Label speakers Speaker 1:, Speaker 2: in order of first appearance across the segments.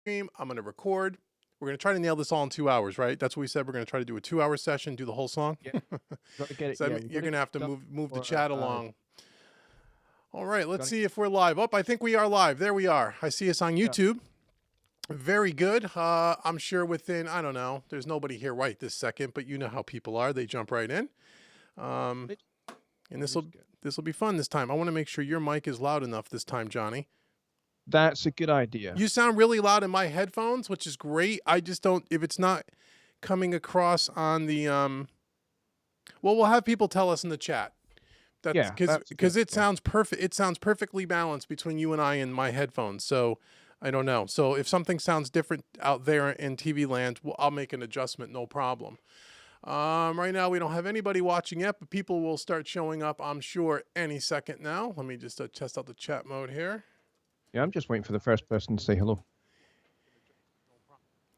Speaker 1: I'm going to record. We're going to try to nail this all in 2 hours, right? That's what we said. We're going to try to do a 2-hour session, do the whole song.
Speaker 2: Yeah. Got to get it.
Speaker 1: So
Speaker 2: Yeah,
Speaker 1: you're going to have to move the chat along. All right, let's
Speaker 2: Got it.
Speaker 1: see if we're live. Oh, I think we are live. There we are. I see us on YouTube. Yeah. Very good. I'm sure within, I don't know, there's nobody here right this second, but you know how people are. They jump right in. And this will be fun this time. I want to make sure your mic is loud enough this time, Johnny.
Speaker 2: That's a good idea.
Speaker 1: You sound really loud in my headphones, which is great. I just don't, if it's not coming across on the, well, we'll have people tell us in the chat. That's because it sounds perfect. It sounds perfectly balanced between you and I and my headphones. So I don't know. So if something sounds different out there in TV land, well, I'll make an adjustment. No problem. Right now, we don't have anybody watching yet, but people will start showing up, I'm sure, any second now. Let me just test out the chat mode here.
Speaker 2: Yeah, I'm just waiting for the first person to say hello.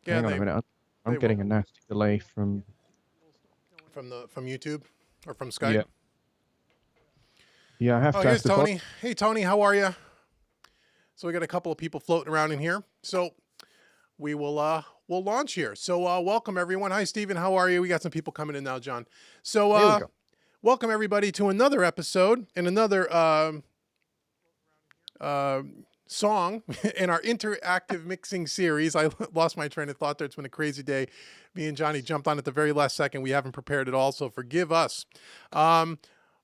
Speaker 1: Yeah,
Speaker 2: hang on a minute. I'm getting a nasty delay from
Speaker 1: YouTube or from Skype.
Speaker 2: Yeah. Yeah, I have to.
Speaker 1: Here's Tony. Hey, Tony, how are you? So we got a couple of people floating around in here. So we will we'll launch here. So welcome everyone. Hi, Stephen. How are you? We got some people coming in now, John. So welcome everybody to another episode and another song in our interactive mixing series. I lost my train of thought there. It's been a crazy day. Me and Johnny jumped on at the very last second. We haven't prepared at all, so forgive us.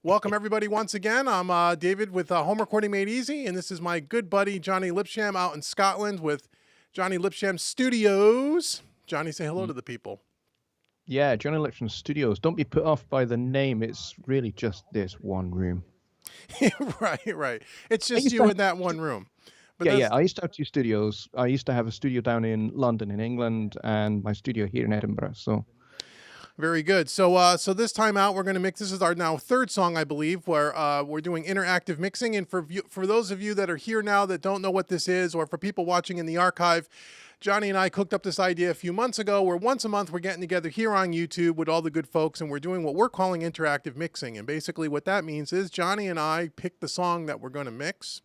Speaker 1: Welcome everybody once again. I'm David with Home Recording Made Easy, and this is my good buddy Johnny Lipsham out in Scotland with Johnny Lipsham Studios. Johnny, say hello to the people.
Speaker 2: Yeah, Johnny Lipsham Studios. Don't be put off by the name. It's really just this one room.
Speaker 1: Right. It's just you in that one room. But
Speaker 2: yeah. I used to have 2 studios. I used to have a studio down in London, in England, and my studio here in Edinburgh. So.
Speaker 1: Very good. So this time out, we're going to mix. This is our now 3rd song, I believe, where we're doing interactive mixing. And for those of you that are here now that don't know what this is, or for people watching in the archive, Johnny and I cooked up this idea a few months ago where once a month we're getting together here on YouTube with all the good folks, and we're doing what we're calling interactive mixing. And basically what that means is Johnny and I pick the song that we're going to mix.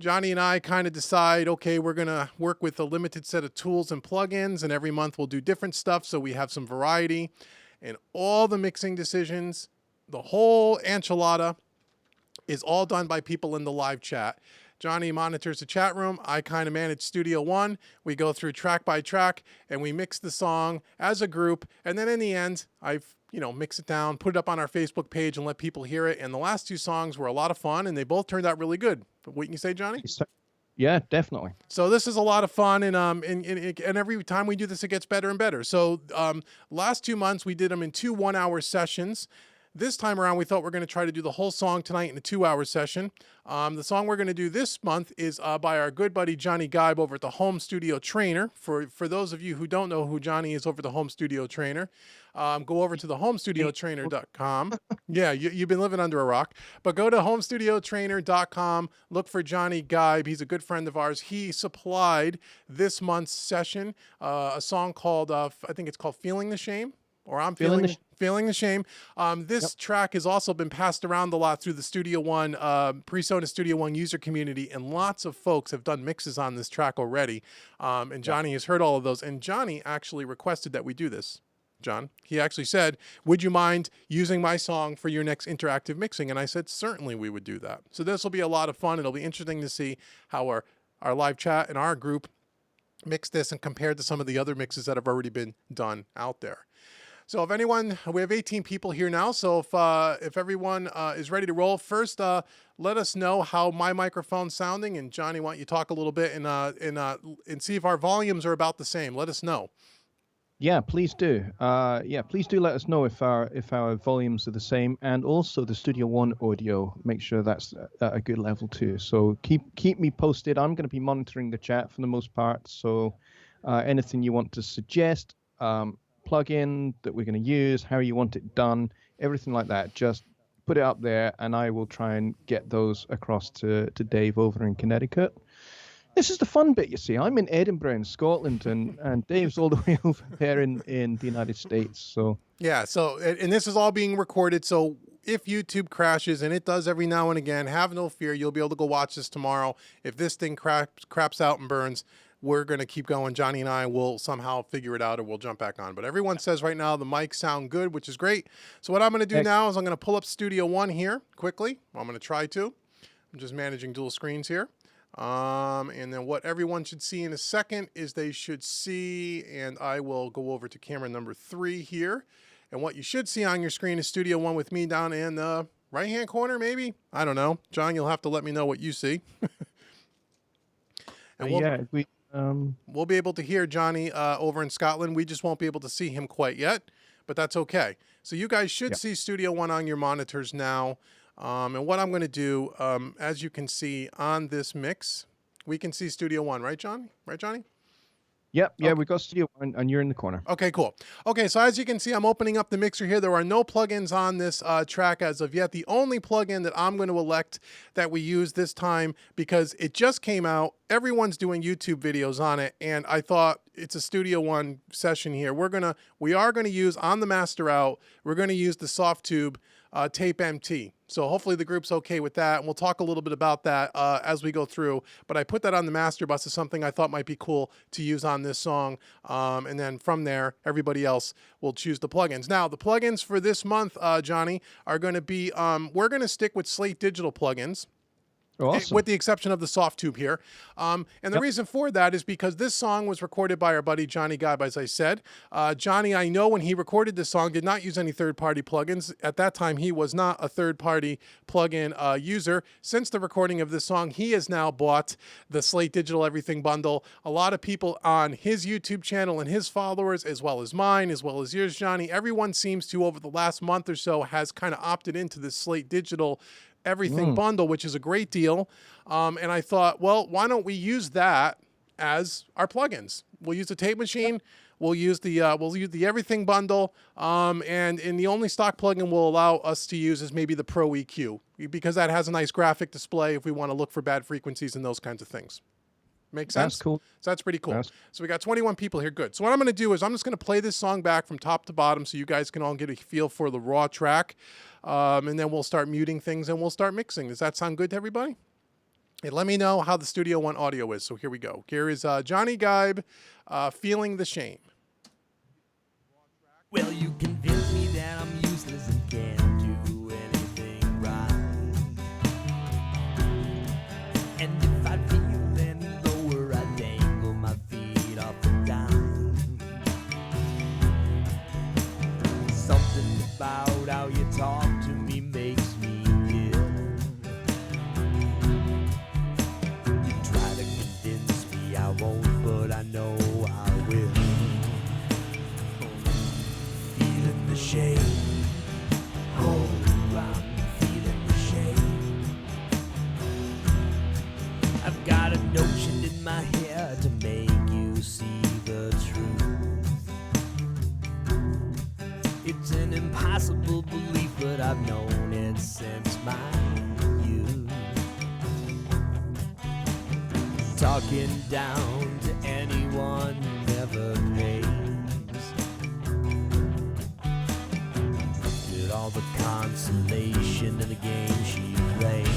Speaker 1: Johnny and I kind of decide, okay, we're going to work with a limited set of tools and plugins, and every month we'll do different stuff so we have some variety. And all the mixing decisions, the whole enchilada, is all done by people in the live chat. Johnny monitors the chat room. I kind of manage Studio One. We go through track by track, and we mix the song as a group. And then in the end, mix it down, put it up on our Facebook page, and let people hear it. And the last 2 songs were a lot of fun, and they both turned out really good. What can you say, Johnny?
Speaker 2: Yeah, definitely.
Speaker 1: So this is a lot of fun, and every time we do this, it gets better and better. So last 2 months, we did them in 2 one-hour sessions. This time around, we thought we're going to try to do the whole song tonight in a 2-hour session. The song we're going to do this month is by our good buddy Johnny Geib over at the Home Studio Trainer. For those of you who don't know who Johnny is over the Home Studio Trainer, go over to the homestudiotrainer.com. Yeah, you've been living under a rock. But go to homestudiotrainer.com, look for Johnny Geib. He's a good friend of ours. He supplied this month's session a song called, I think it's called Feeling the Shame. Or I'm feeling the shame. This track has also been passed around a lot through the Studio One, Presonus Studio One user community, and lots of folks have done mixes on this track already. And Johnny has heard all of those. And Johnny actually requested that we do this. John, he actually said, would you mind using my song for your next interactive mixing? And I said, certainly we would do that. So this will be a lot of fun. It'll be interesting to see how our live chat and our group mix this and compared to some of the other mixes that have already been done out there. So if anyone, we have 18 people here now. So if everyone is ready to roll, first let us know how my microphone's sounding. And Johnny, why don't you talk a little bit and see if our volumes are about the same. Let us know.
Speaker 2: Yeah, please do. Please do let us know if our volumes are the same, and also the Studio One audio. Make sure that's at a good level too. So keep me posted. I'm going to be monitoring the chat for the most part. So anything you want to suggest. Plugin that we're going to use, how you want it done, everything like that, just put it up there and I will try and get those across to Dave over in Connecticut. This is the fun bit, you see. I'm in Edinburgh in Scotland and Dave's all the way over there in the United States. So
Speaker 1: yeah, and this is all being recorded, so if YouTube crashes, and it does every now and again, have no fear, you'll be able to go watch this tomorrow. If this thing craps out and burns, we're going to keep going. Johnny and I will somehow figure it out, or we'll jump back on. But everyone says right now the mics sound good, which is great. So what I'm going to do now is I'm going to pull up Studio One here quickly. I'm going to try to. I'm just managing dual screens here. And then what everyone should see in a second is they should see, and I will go over to camera number 3 here. And what you should see on your screen is Studio One with me down in the right-hand corner, maybe? I don't know. John, you'll have to let me know what you see. And we'll be able to hear Johnny over in Scotland. We just won't be able to see him quite yet, but that's okay. So you guys should see Studio One on your monitors now. And what I'm going to do, as you can see on this mix, we can see Studio One, right, John? Right, Johnny?
Speaker 2: Yep, yeah, we got Studio One, and you're in the corner.
Speaker 1: Okay, cool. Okay, so as you can see, I'm opening up the mixer here. There are no plugins on this track as of yet. The only plugin that I'm going to elect that we use this time, because it just came out, everyone's doing YouTube videos on it, and I thought it's a Studio One session here. We are going to use on the master out, we're going to use the soft tube tape MT. So hopefully the group's okay with that, and we'll talk a little bit about that as we go through. But I put that on the master bus as something I thought might be cool to use on this song. And then from there, everybody else will choose the plugins. Now, the plugins for this month, Johnny, are going to be, we're going to stick with Slate Digital plugins.
Speaker 2: Awesome.
Speaker 1: With the exception of the soft tube here. And the reason for that is because this song was recorded by our buddy Johnny Gibe, as I said. Johnny, I know when he recorded this song, did not use any third-party plugins. At that time, he was not a third-party plugin user. Since the recording of this song, he has now bought the Slate Digital Everything bundle. A lot of people on his YouTube channel and his followers, as well as mine, as well as yours, Johnny, everyone seems to, over the last month or so, has kind of opted into this Slate Digital Everything bundle, which is a great deal. And I thought, well, why don't we use that as our plugins? We'll use the tape machine. We'll use the Everything bundle. And the only stock plugin we'll allow us to use is maybe the Pro EQ, because that has a nice graphic display if we want to look for bad frequencies and those kinds of things. Make sense?
Speaker 2: That's cool.
Speaker 1: So that's pretty cool. So we got 21 people here. Good. So what I'm going to do is I'm just going to play this song back from top to bottom so you guys can all get a feel for the raw track. And then we'll start muting things and we'll start mixing. Does that sound good to everybody? Hey, let me know how the Studio One audio is. So here we go. Here is Johnny Gibe, Feeling the Shame.
Speaker 3: Well, you convince me that I'm useless and can't do anything right. And if I feel any lower, I dangle my feet off the dime. Something about how you talk to me makes me ill. You try to convince me I won't, but I know I will. Feeling the shame. Oh, I'm feeling the shame. I've got a notion in my head to make you see the truth. It's an impossible belief, but I've known it since my youth. Talking down to anyone who never pays. Get all the consolation in the game she plays.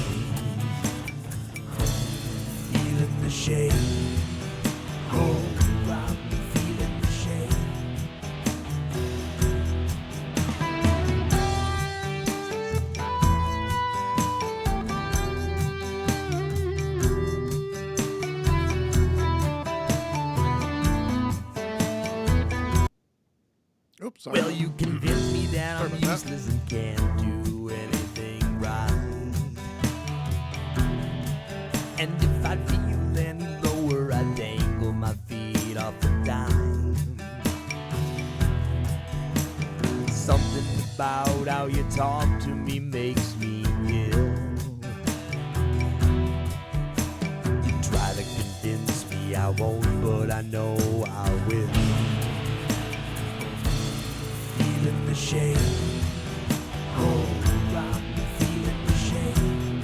Speaker 3: Feeling the shame. Oh, I'm feeling the shame.
Speaker 1: Oops, sorry.
Speaker 3: Well, you convince me that I'm useless and can't do anything right. And if I feel any lower, I dangle my feet off the dime. Something about how you talk to me makes me ill. You try to convince me I won't, but I know I will. Feeling the shame. Oh, I'm feeling the shame.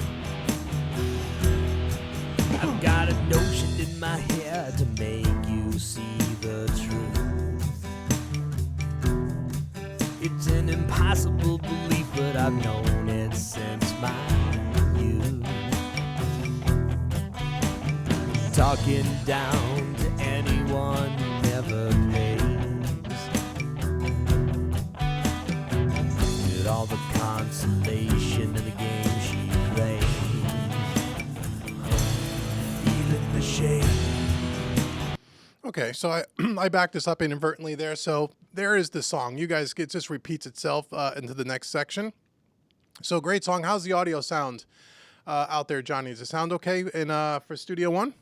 Speaker 3: I've got a notion in my head to make you see the truth. It's an impossible belief, but I've known it since my youth. Talking down to anyone who never pays. With all the consolation in the game she plays, feeling the shame.
Speaker 1: Okay, so I I backed this up inadvertently there. So there is the song. You guys, it just repeats itself into the next section. So great song. How's the audio sound out there, Johnny? Does it sound okay in for Studio One?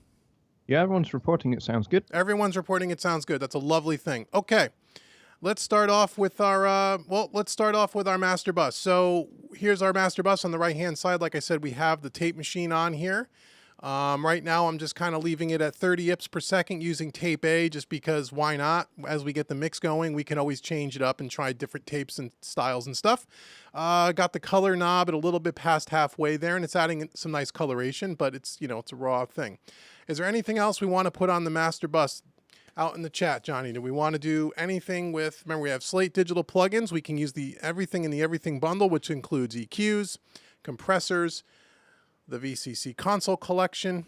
Speaker 2: Yeah, everyone's reporting it sounds good.
Speaker 1: Everyone's reporting it sounds good. That's a lovely thing. Okay, let's start off with our let's start off with our master bus. So here's our master bus on the right hand side. Like I said, we have the tape machine on here. Right now, I'm just kind of leaving it at 30 IPS per second using tape A, just because why not? As we get the mix going, we can always change it up and try different tapes and styles and stuff. Got the color knob at a little bit past halfway there, and it's adding some nice coloration, but it's, you know, it's a raw thing. Is there anything else we want to put on the master bus out in the chat, Johnny? Do we want to do anything with, remember we have Slate Digital plugins. We can use the Everything in the Everything bundle, which includes EQs, compressors, the VCC console collection.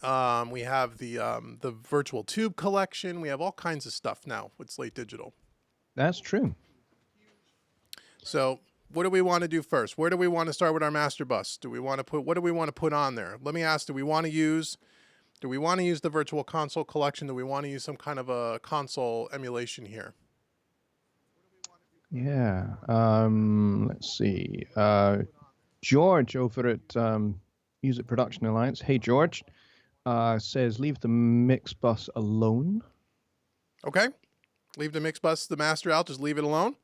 Speaker 1: We have the virtual tube collection. We have all kinds of stuff now with Slate Digital.
Speaker 2: That's true.
Speaker 1: So what do we want to do first? Where do we want to start with our master bus? Do we want to put, what do we want to put on there? Let me ask, do we want to use the virtual console collection? Do we want to use some kind of a console emulation here?
Speaker 2: Yeah. Let's see. George over at Music Production Alliance, hey George, says leave the mix bus alone.
Speaker 1: Okay. Leave the mix bus, the master out, just leave it alone.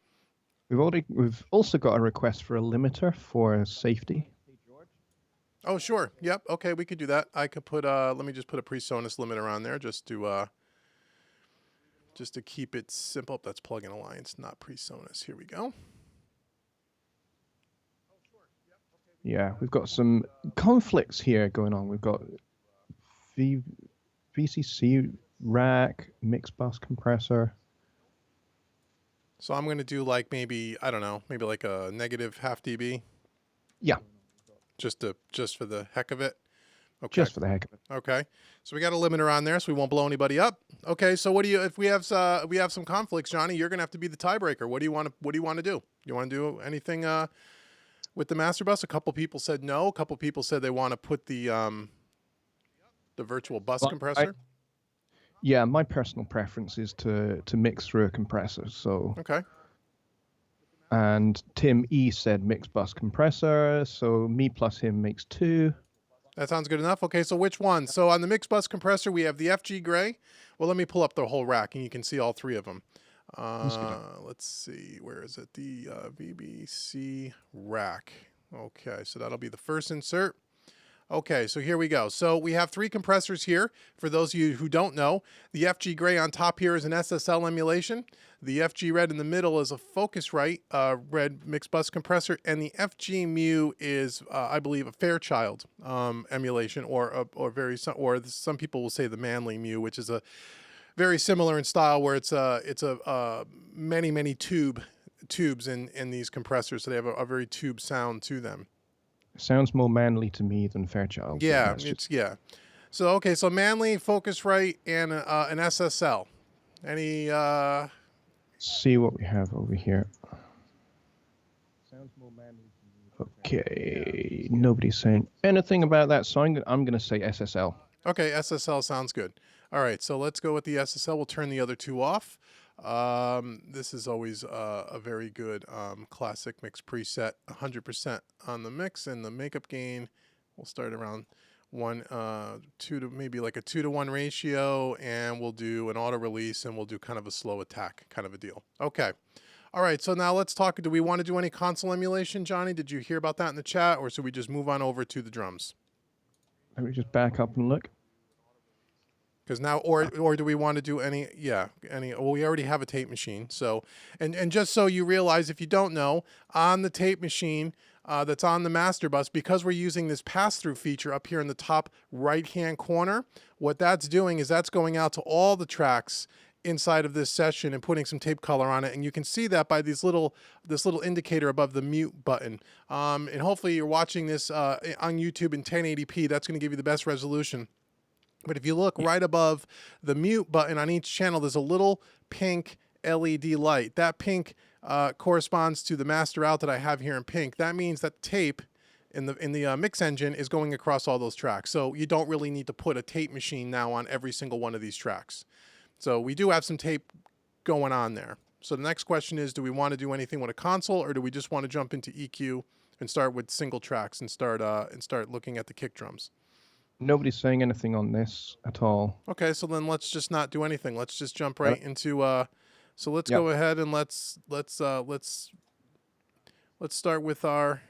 Speaker 2: We've also got a request for a limiter for safety.
Speaker 1: Oh, sure. Yep. Okay, we could do that. I could put let me just put a Presonus limiter on there just to keep it simple. Oh, that's Plugin Alliance, not Presonus. Here we go.
Speaker 2: Yeah, we've got some conflicts here going on. We've got VCC rack, mix bus compressor.
Speaker 1: So I'm going to do like maybe, I don't know, maybe like a negative half dB.
Speaker 2: Yeah.
Speaker 1: Just for the heck of it. Okay.
Speaker 2: Just for the heck of it.
Speaker 1: Okay. So we got a limiter on there so we won't blow anybody up. Okay, so what do you, if we have some conflicts, Johnny, you're going to have to be the tiebreaker. What do you want to do? You want to do anything with the master bus? A couple people said no. A couple people said they want to put the virtual bus compressor.
Speaker 2: Yeah, my personal preference is to mix through a compressor. So
Speaker 1: okay.
Speaker 2: And Tim E said mix bus compressor. So me plus him makes 2.
Speaker 1: That sounds good enough. Okay, so which one? So on the mix bus compressor, we have the FG Gray. Well, let me pull up the whole rack, and you can see all 3 of them. Let's see, where is it? The VBC rack. Okay, so that'll be the first insert. Okay, so here we go. So we have 3 compressors here. For those of you who don't know, the FG Gray on top here is an SSL emulation. The FG Red in the middle is a Focusrite red mixed bus compressor, and the FG Mu is, I believe, a Fairchild emulation, or some people will say the Manley Mu, which is a very similar in style, where it's many tubes in these compressors, so they have a very tube sound to them.
Speaker 2: Sounds more manly to me than Fairchild.
Speaker 1: Yeah, yeah. So okay, so Manley, Focusrite, and an SSL. Any?
Speaker 2: See what we have over here. Sounds more manly to me. Okay, nobody's saying anything about that, so I'm going to say SSL.
Speaker 1: Okay, SSL sounds good. All right, so let's go with the SSL. We'll turn the other 2 off. This is always a very good classic mix preset, 100% on the mix, and the makeup gain we'll start around 2 to maybe like a 2 to 1 ratio, and we'll do an auto release, and we'll do kind of a slow attack kind of a deal. Okay. All right, so now let's talk. Do we want to do any console emulation, Johnny? Did you hear about that in the chat, or should we just move on over to the drums?
Speaker 2: Let me just back up and look.
Speaker 1: Because now, or do we want to do any? Well, we already have a tape machine. So, and just so you realize, if you don't know, on the tape machine that's on the master bus, because we're using this pass-through feature up here in the top right-hand corner, what that's doing is that's going out to all the tracks inside of this session and putting some tape color on it, and you can see that by this little indicator above the mute button. And hopefully you're watching this on YouTube in 1080p. That's going to give you the best resolution. But if you look right above the mute button on each channel, there's a little pink LED light. That pink corresponds to the master out that I have here in pink. That means that tape in the mix engine is going across all those tracks. So you don't really need to put a tape machine now on every single one of these tracks. So we do have some tape going on there. So the next question is, do we want to do anything with a console, or do we just want to jump into EQ and start with single tracks and start looking at the kick drums?
Speaker 2: Nobody's saying anything on this at all.
Speaker 1: Okay, so then let's just not do anything. Let's just jump right into so let's go ahead and let's start with our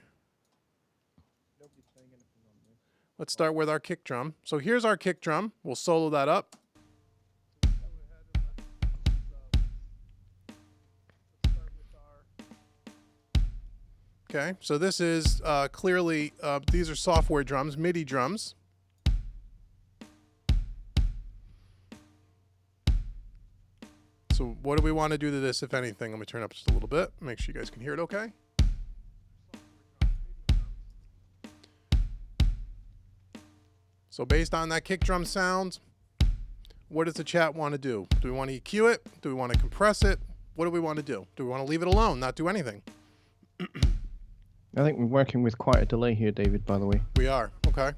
Speaker 1: kick drum. So here's our kick drum. We'll solo that up. Okay, so this is clearly these are software drums, MIDI drums. So what do we want to do to this, if anything? Let me turn up just a little bit, make sure you guys can hear it okay. So based on that kick drum sound, what does the chat want to do? Do we want to EQ it? Do we want to compress it? What do we want to do? Do we want to leave it alone, not do anything?
Speaker 2: I think we're working with quite a delay here, David, by the way.
Speaker 1: We are, okay.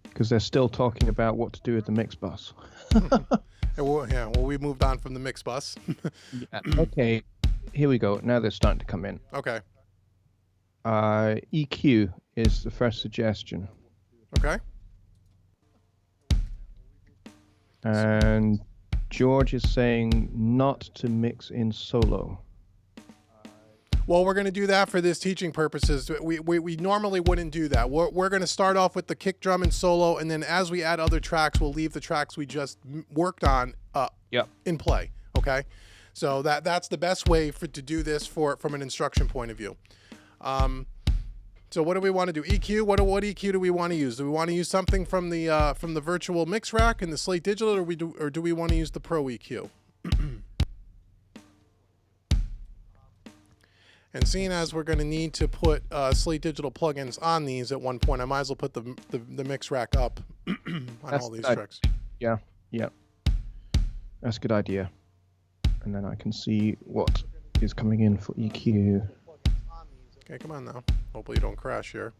Speaker 2: Because they're still talking about what to do with the mix bus.
Speaker 1: Well, we moved on from the mix bus.
Speaker 2: Okay, here we go. Now they're starting to come in.
Speaker 1: Okay.
Speaker 2: EQ is the first suggestion.
Speaker 1: Okay.
Speaker 2: And George is saying not to mix in solo.
Speaker 1: Well, we're going to do that for this teaching purposes. We normally wouldn't do that. We're going to start off with the kick drum and solo, and then as we add other tracks, we'll leave the tracks we just worked on in play. Okay, so that's the best way to do this from an instruction point of view. So what do we want to do? EQ. What EQ do we want to use? Do we want to use something from the virtual mix rack and the Slate Digital, or do we want to use the Pro EQ? And seeing as we're going to need to put Slate Digital plugins on these at one point, I might as well put the mix rack up on all these tracks.
Speaker 2: Yeah. That's a good idea. And then I can see what is coming in for EQ.
Speaker 1: Okay, come on now. Hopefully you don't crash here.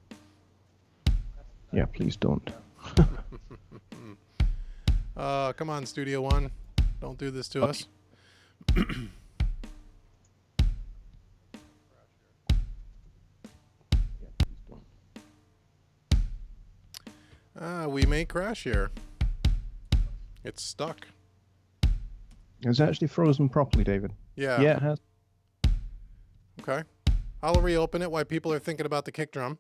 Speaker 2: Yeah, please don't.
Speaker 1: Come on, Studio One. Don't do this to us. We may crash here. It's stuck.
Speaker 2: It's actually frozen properly, David.
Speaker 1: Yeah.
Speaker 2: Yeah, it has.
Speaker 1: Okay. I'll reopen it while people are thinking about the kick drum.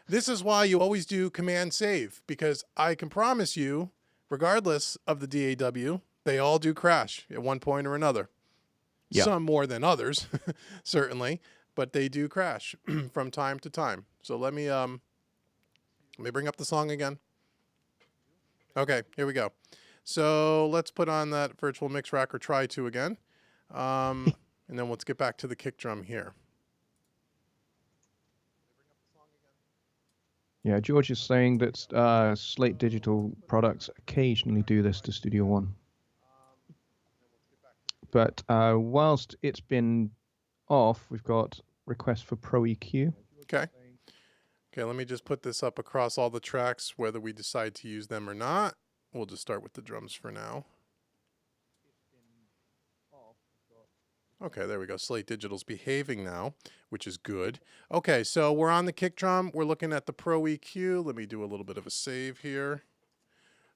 Speaker 1: This is why you always do command save, because I can promise you, regardless of the DAW, they all do crash at one point or another.
Speaker 2: Yeah.
Speaker 1: Some more than others, certainly, but they do crash from time to time. So let me bring up the song again. Okay, here we go. So let's put on that virtual mix rack, or try to again. And then let's get back to the kick drum here.
Speaker 2: Yeah, George is saying that Slate Digital products occasionally do this to Studio One. But whilst it's been off, we've got requests for Pro EQ.
Speaker 1: Okay. Okay, let me just put this up across all the tracks, whether we decide to use them or not. We'll just start with the drums for now. Okay, there we go. Slate Digital's behaving now, which is good. Okay, so we're on the kick drum. We're looking at the Pro EQ. Let me do a little bit of a save here.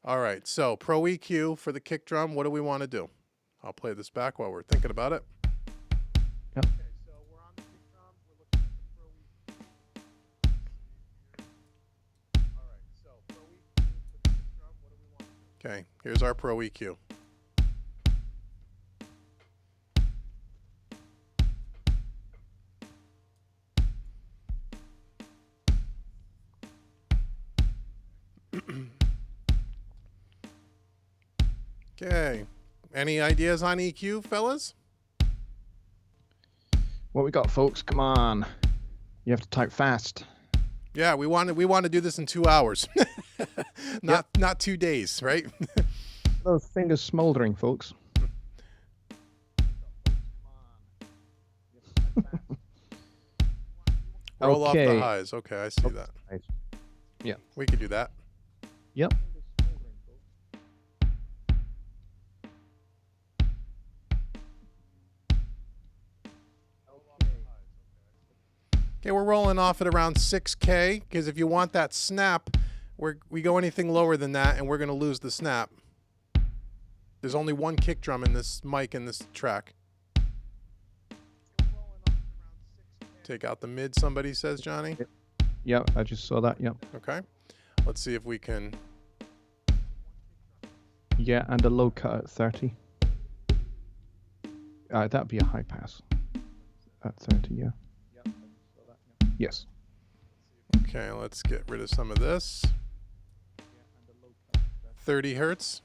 Speaker 1: All right, so Pro EQ for the kick drum. What do we want to do? I'll play this back while we're thinking about it.
Speaker 2: Yep.
Speaker 1: Okay, so we're on the kick drum. We're looking at the Pro EQ. All right, so Pro EQ for the kick drum. What do we want to do? Okay, here's our Pro EQ. Okay. Any ideas on EQ, fellas?
Speaker 2: What we got, folks? Come on. You have to type fast.
Speaker 1: Yeah, we want to do this in 2 hours, not 2 days, right?
Speaker 2: Those fingers smoldering, folks.
Speaker 1: Roll off the
Speaker 2: Okay.
Speaker 1: highs. Okay, I see that.
Speaker 2: Nice. Yeah.
Speaker 1: We could do that.
Speaker 2: Yep.
Speaker 1: Okay, we're rolling off at around 6K because if you want that snap, we go anything lower than that and we're going to lose the snap. There's only one kick drum in this mic in this track. Take out the mid, somebody says, Johnny.
Speaker 2: Yeah, I just saw that. Yeah.
Speaker 1: Okay. Let's see if we can.
Speaker 2: Yeah, and a low cut at 30. That'd be a high pass. At 30, yeah. Yes.
Speaker 1: Okay, let's get rid of some of this. 30 hertz.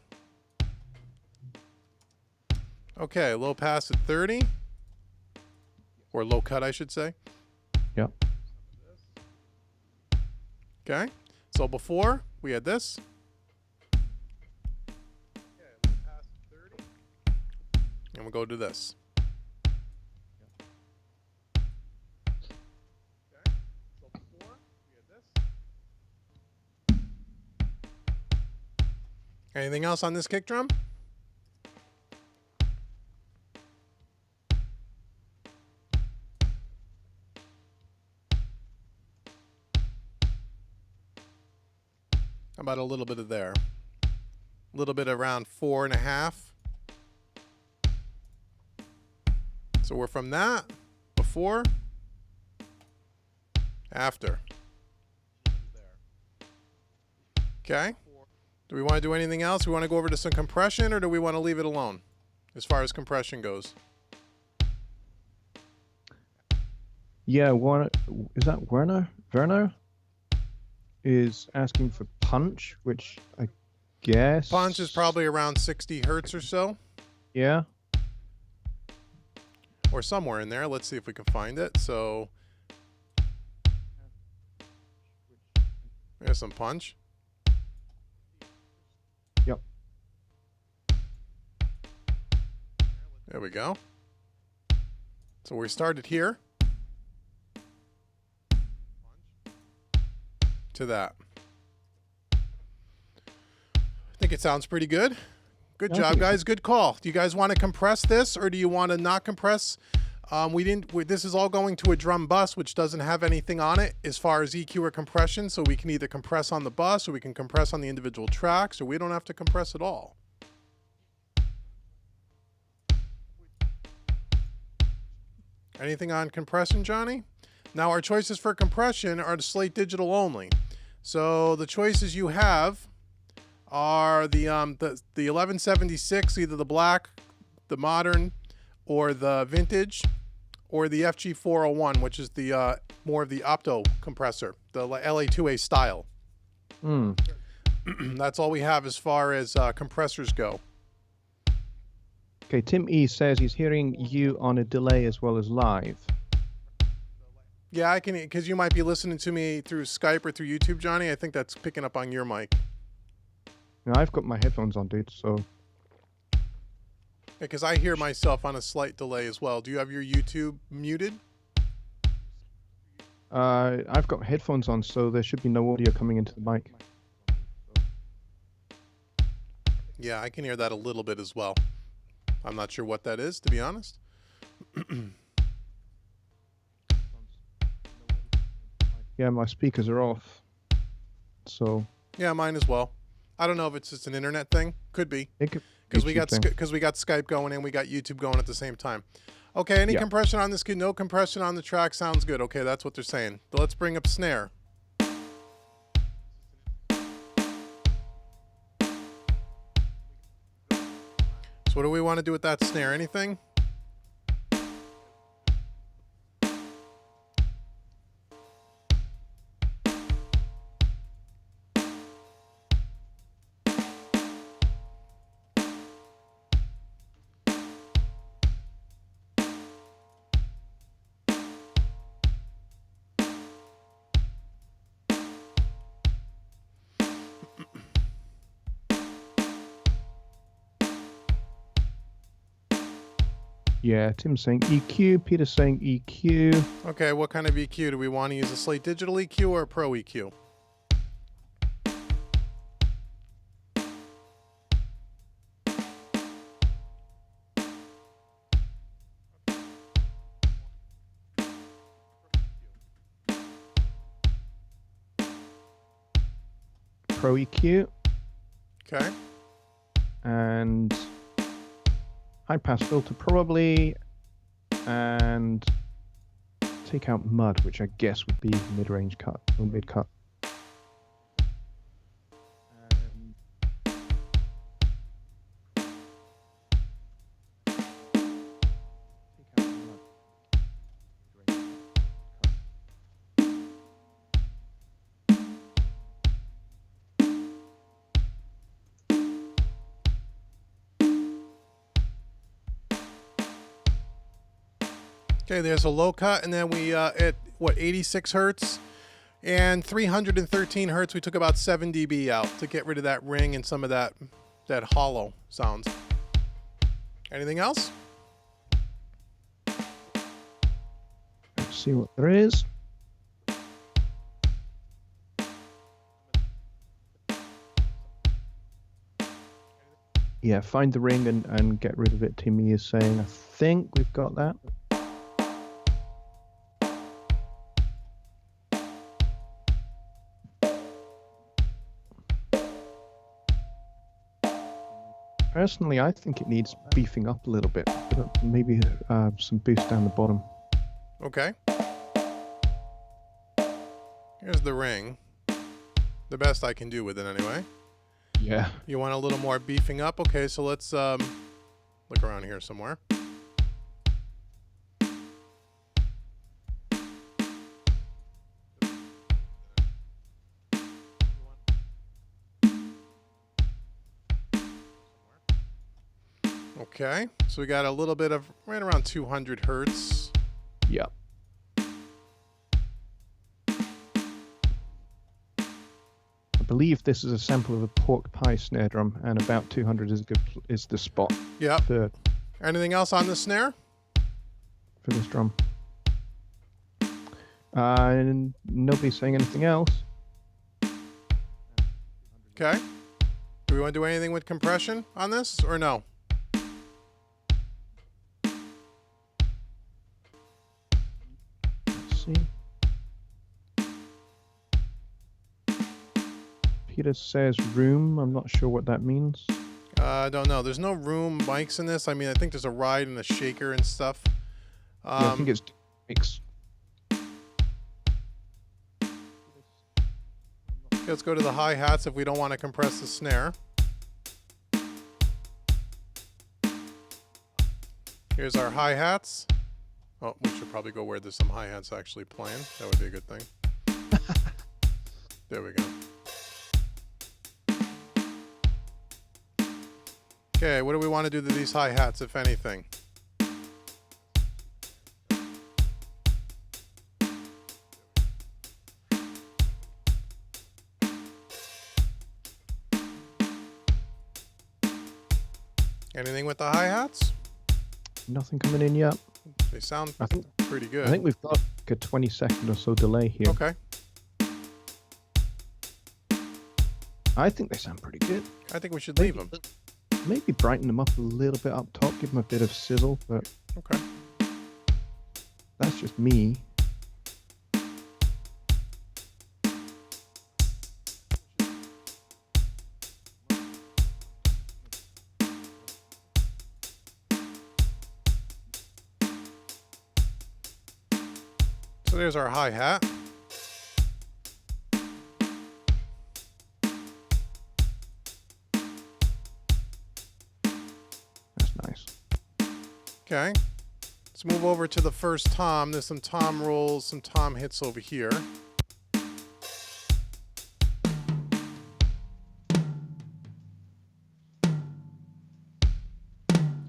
Speaker 1: Okay, low pass at 30. Or low cut, I should say.
Speaker 2: Yep.
Speaker 1: Okay, so before we had this. Okay, low pass at 30. And we'll go to this. Okay, so before we had this. Anything else on this kick drum? How about a little bit of there? A little bit around 4.5. So we're from that, before, after. Okay. Do we want to do anything else? We want to go over to some compression, or do we want to leave it alone as far as compression goes?
Speaker 2: Yeah, is that Werner? Werner is asking for punch, which I guess...
Speaker 1: Punch is probably around 60 hertz or so.
Speaker 2: Yeah.
Speaker 1: Or somewhere in there. Let's see if we can find it. So there's some punch.
Speaker 2: Yep.
Speaker 1: There we go. So we started here to that. I think it sounds pretty good. Good job, guys. Good call. Do you guys want to compress this, or do you want to not compress? This is all going to a drum bus, which doesn't have anything on it as far as EQ or compression. So we can either compress on the bus, or we can compress on the individual tracks, or we don't have to compress at all. Anything on compression, Johnny? Now our choices for compression are the slate digital only. So the choices you have are the 1176, either the black, the modern, or the vintage, or the FG401, which is the more of the opto compressor, the LA2A style. That's all we have as far as compressors go.
Speaker 2: Okay, Tim E says he's hearing you on a delay as well as live.
Speaker 1: Yeah, I can, because you might be listening to me through Skype or through YouTube, Johnny. I think that's picking up on your mic.
Speaker 2: Now, I've got my headphones on, dude, so...
Speaker 1: Because I hear myself on a slight delay as well. Do you have your YouTube muted?
Speaker 2: I've got headphones on, so there should be no audio coming into the mic.
Speaker 1: Yeah, I can hear that a little bit as well. I'm not sure what that is, to be honest.
Speaker 2: Yeah, my speakers are off. So...
Speaker 1: Yeah, mine as well. I don't know if it's just an internet thing. Could be. Because we got Skype going and we got YouTube going at the same time. Okay, any compression on this? No compression on the track. Sounds good. Okay, that's what they're saying. But let's bring up snare. So what do we want to do with that snare? Anything?
Speaker 2: Yeah, Tim's saying EQ, Peter's saying EQ.
Speaker 1: Okay, what kind of EQ? Do we want to use a Slate Digital EQ or a Pro EQ?
Speaker 2: Pro EQ.
Speaker 1: Okay.
Speaker 2: And high pass filter probably, and take out mud, which I guess would be mid-range cut or mid-cut. And take out mud.
Speaker 1: Okay, there's a low cut, and then we at what 86 hertz and 313 hertz. We took about 7 dB out to get rid of that ring and some of that hollow sounds. Anything else?
Speaker 2: Let's see what there is. Yeah, find the ring and get rid of it, Timmy is saying. I think we've got that. Personally, I think it needs beefing up a little bit. Maybe some boost down the bottom.
Speaker 1: Okay. Here's the ring. The best I can do with it anyway.
Speaker 2: Yeah.
Speaker 1: You want a little more beefing up? Okay, so let's look around here somewhere. Okay, so we got a little bit of right around 200 hertz.
Speaker 2: Yeah. I believe this is a sample of a pork pie snare drum, and about 200 is the spot.
Speaker 1: Yeah.
Speaker 2: For
Speaker 1: Anything else on the snare?
Speaker 2: this drum. And nobody's saying anything else.
Speaker 1: Okay. Do we want to do anything with compression on this or no?
Speaker 2: Let's see. Peter says room. I'm not sure what that means.
Speaker 1: I don't know. There's no room mics in this. I mean, I think there's a ride and a shaker and stuff.
Speaker 2: Yeah, I think it's mix.
Speaker 1: Let's go to the hi-hats if we don't want to compress the snare. Here's our hi-hats. Oh, we should probably go where there's some hi-hats actually playing. That would be a good thing. There we go. Okay, what do we want to do to these hi-hats, if anything? Anything with the hi-hats?
Speaker 2: Nothing coming in yet.
Speaker 1: They sound
Speaker 2: I think
Speaker 1: pretty good.
Speaker 2: I think we've got like a 20-second or so delay here.
Speaker 1: Okay.
Speaker 2: I think they sound pretty good.
Speaker 1: I think we should leave them.
Speaker 2: Maybe brighten them up a little bit up top, give them a bit of sizzle, but
Speaker 1: Okay.
Speaker 2: that's just me.
Speaker 1: So there's our hi-hat.
Speaker 2: That's nice.
Speaker 1: Okay. Let's move over to the first tom. There's some tom rolls, some tom hits over here.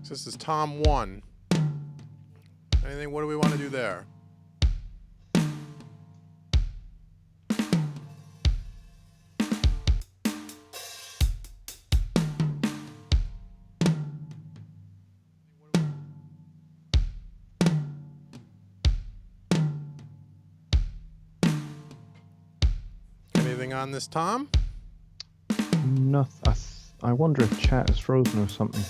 Speaker 1: So this is tom 1. Anything, what do we want to do there? Anything on this tom?
Speaker 2: Nothing. I wonder if chat is frozen or something.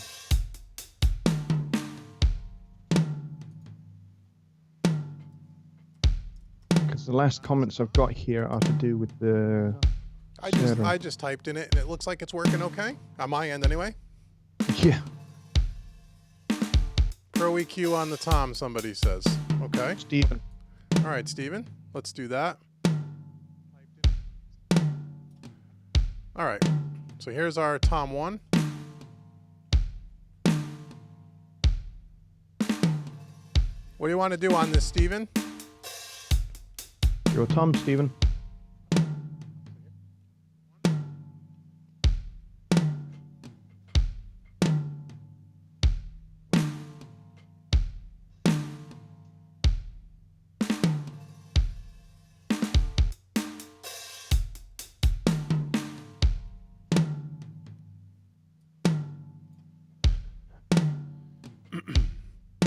Speaker 2: Because the last comments I've got here are to do with the.
Speaker 1: I just typed in it and it looks like it's working okay on my end anyway.
Speaker 2: Yeah.
Speaker 1: Pro EQ on the tom, somebody says. Okay.
Speaker 2: Stephen.
Speaker 1: All right, Stephen. Let's do that. All right. So here's our tom 1. What do you want to do on this, Stephen?
Speaker 2: Your tom, Stephen.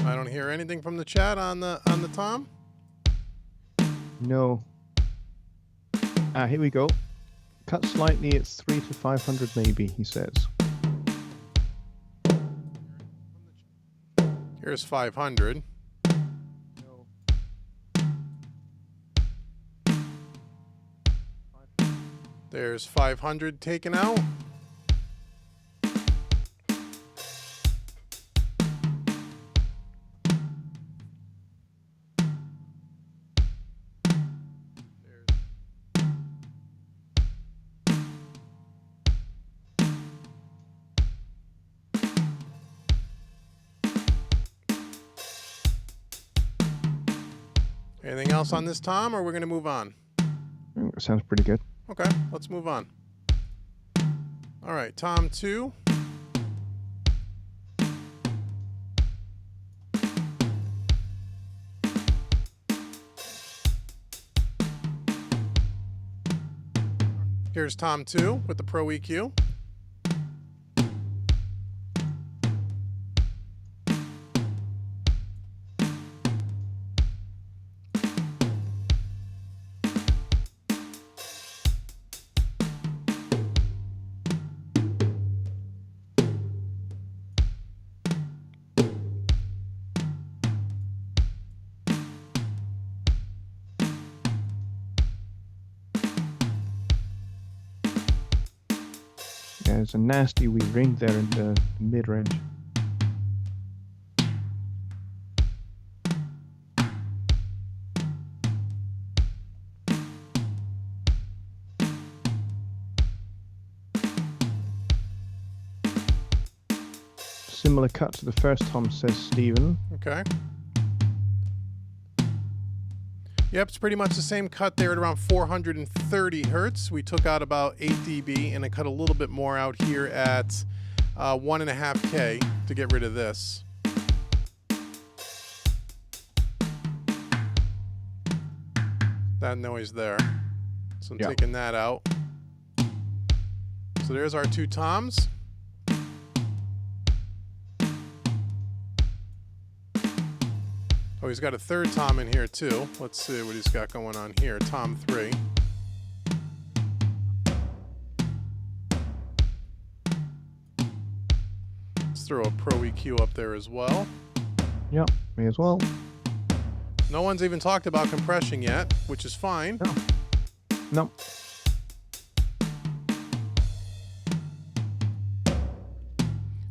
Speaker 1: I don't hear anything from the chat on the tom.
Speaker 2: No. Here we go. Cut slightly, it's 300 to 500 maybe, he says.
Speaker 1: Here's 500. There's 500 taken out. Anything else on this tom, or we're going to move on?
Speaker 2: That sounds pretty good.
Speaker 1: Okay, let's move on. All right, tom 2. Here's tom 2 with the Pro EQ.
Speaker 2: Yeah, there's a nasty wee ring there in the mid-range. Similar cut to the first tom, says Stephen.
Speaker 1: Okay. Yep, it's pretty much the same cut there at around 430 hertz. We took out about 8 dB, and I cut a little bit more out here at 1.5K to get rid of this. That noise there. So I'm taking that out. So there's our 2 toms. Oh, he's got a third tom in here too. Let's see what he's got going on here. Tom 3. Let's throw a Pro EQ up there as well.
Speaker 2: Yep, may as well.
Speaker 1: No one's even talked about compression yet, which is fine.
Speaker 2: No. No.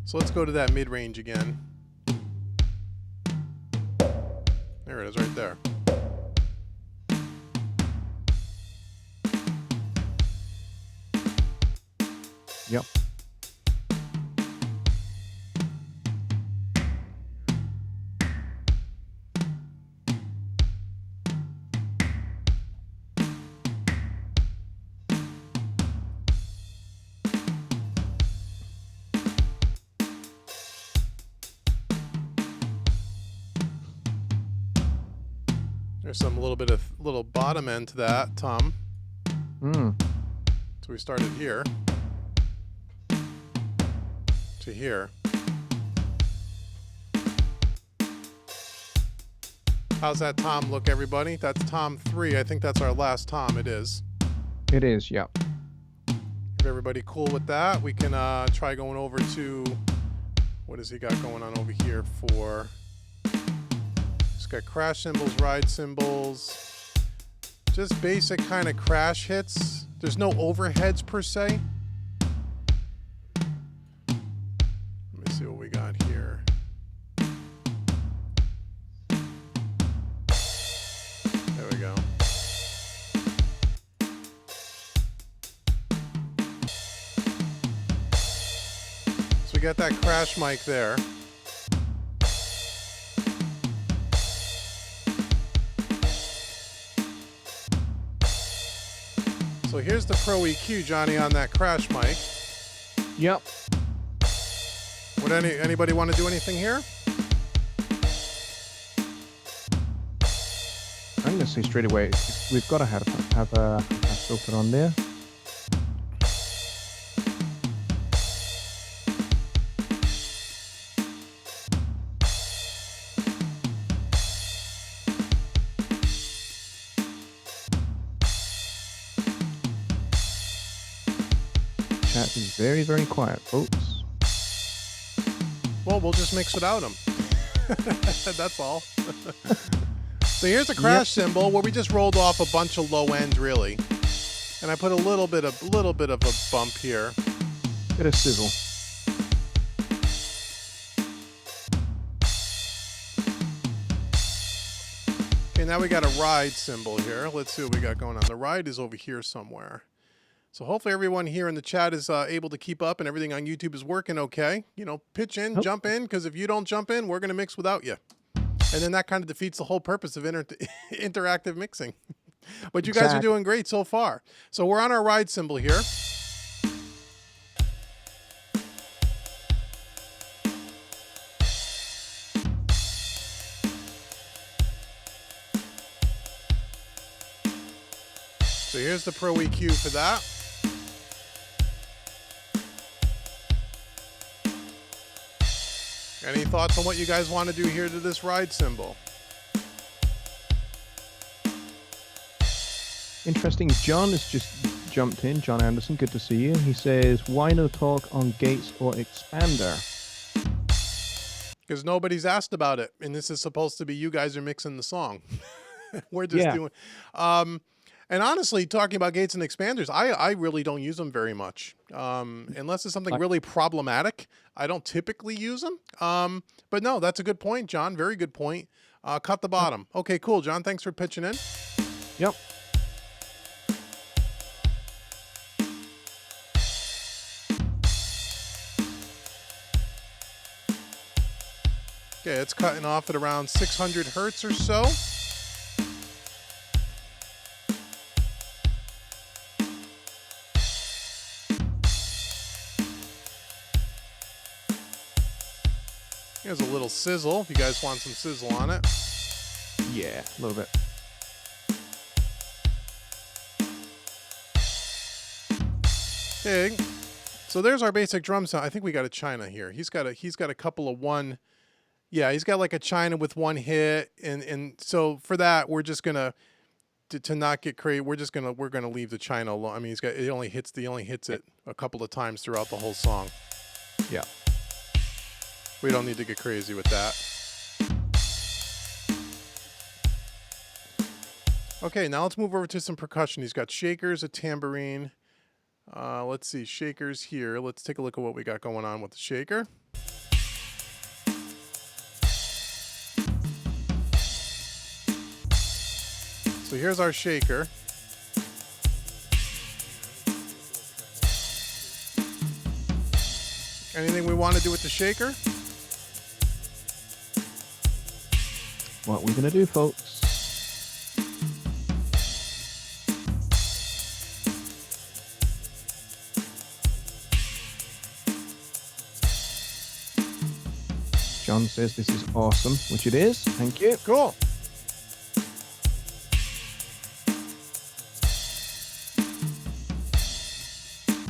Speaker 1: So let's go to that mid-range again. There it is right there.
Speaker 2: Yep.
Speaker 1: There's some little bottom end to that, Tom. So we started here to here. How's that tom look, everybody? That's tom 3. I think that's our last tom. It is.
Speaker 2: It is, yeah.
Speaker 1: If everybody cool with that, we can try going over to, what has he got going on over here for? He's got crash cymbals, ride cymbals, just basic kind of crash hits. There's no overheads per se. Let me see what we got here. There we go. So we got that crash mic there. So here's the Pro EQ, Johnny, on that crash mic.
Speaker 2: Yep.
Speaker 1: Would anybody want to do anything here?
Speaker 2: I'm going to say straight away, we've got to have a filter on there. Chat is very, very quiet, folks.
Speaker 1: Well, we'll just mix without them. That's all. So here's a crash cymbal where we just rolled off a bunch of low ends, really, and I put a little bit of a bump here.
Speaker 2: Bit of sizzle.
Speaker 1: Okay, now we got a ride cymbal here. Let's see what we got going on. The ride is over here somewhere. So hopefully everyone here in the chat is able to keep up and everything on YouTube is working okay. You know, pitch in, jump in, because if you don't jump in, we're going to mix without you. And then that kind of defeats the whole purpose of interactive mixing. But you guys are doing great so far. So we're on our ride cymbal here. So here's the Pro EQ for that. Any thoughts on what you guys want to do here to this ride cymbal?
Speaker 2: Interesting. John has just jumped in. John Anderson, good to see you. He says, why no talk on gates or expander?
Speaker 1: Because nobody's asked about it. And this is supposed to be you guys are mixing the song. We're just doing... and honestly, talking about gates and expanders, I really don't use them very much. Unless it's something really problematic, I don't typically use them. But no, that's a good point, John. Very good point. Cut the bottom. Okay, cool, John. Thanks for pitching in.
Speaker 2: Yep.
Speaker 1: Okay, it's cutting off at around 600 hertz or so. Here's a little sizzle, if you guys want some sizzle on it.
Speaker 2: Yeah, a little bit.
Speaker 1: Okay, so there's our basic drum sound. I think we got a China here. He's got a couple of one. Yeah, he's got like a China with one hit, and so for that we're just gonna to not get crazy. We're gonna leave the China alone. I mean, he only hits it a couple of times throughout the whole song.
Speaker 2: Yeah.
Speaker 1: We don't need to get crazy with that. Okay, now let's move over to some percussion. He's got shakers, a tambourine. Let's see, shakers here. Let's take a look at what we got going on with the shaker. So here's our shaker. Anything we want to do with the shaker?
Speaker 2: What we're going to do, folks. John says this is awesome, which it is. Thank you.
Speaker 1: Cool.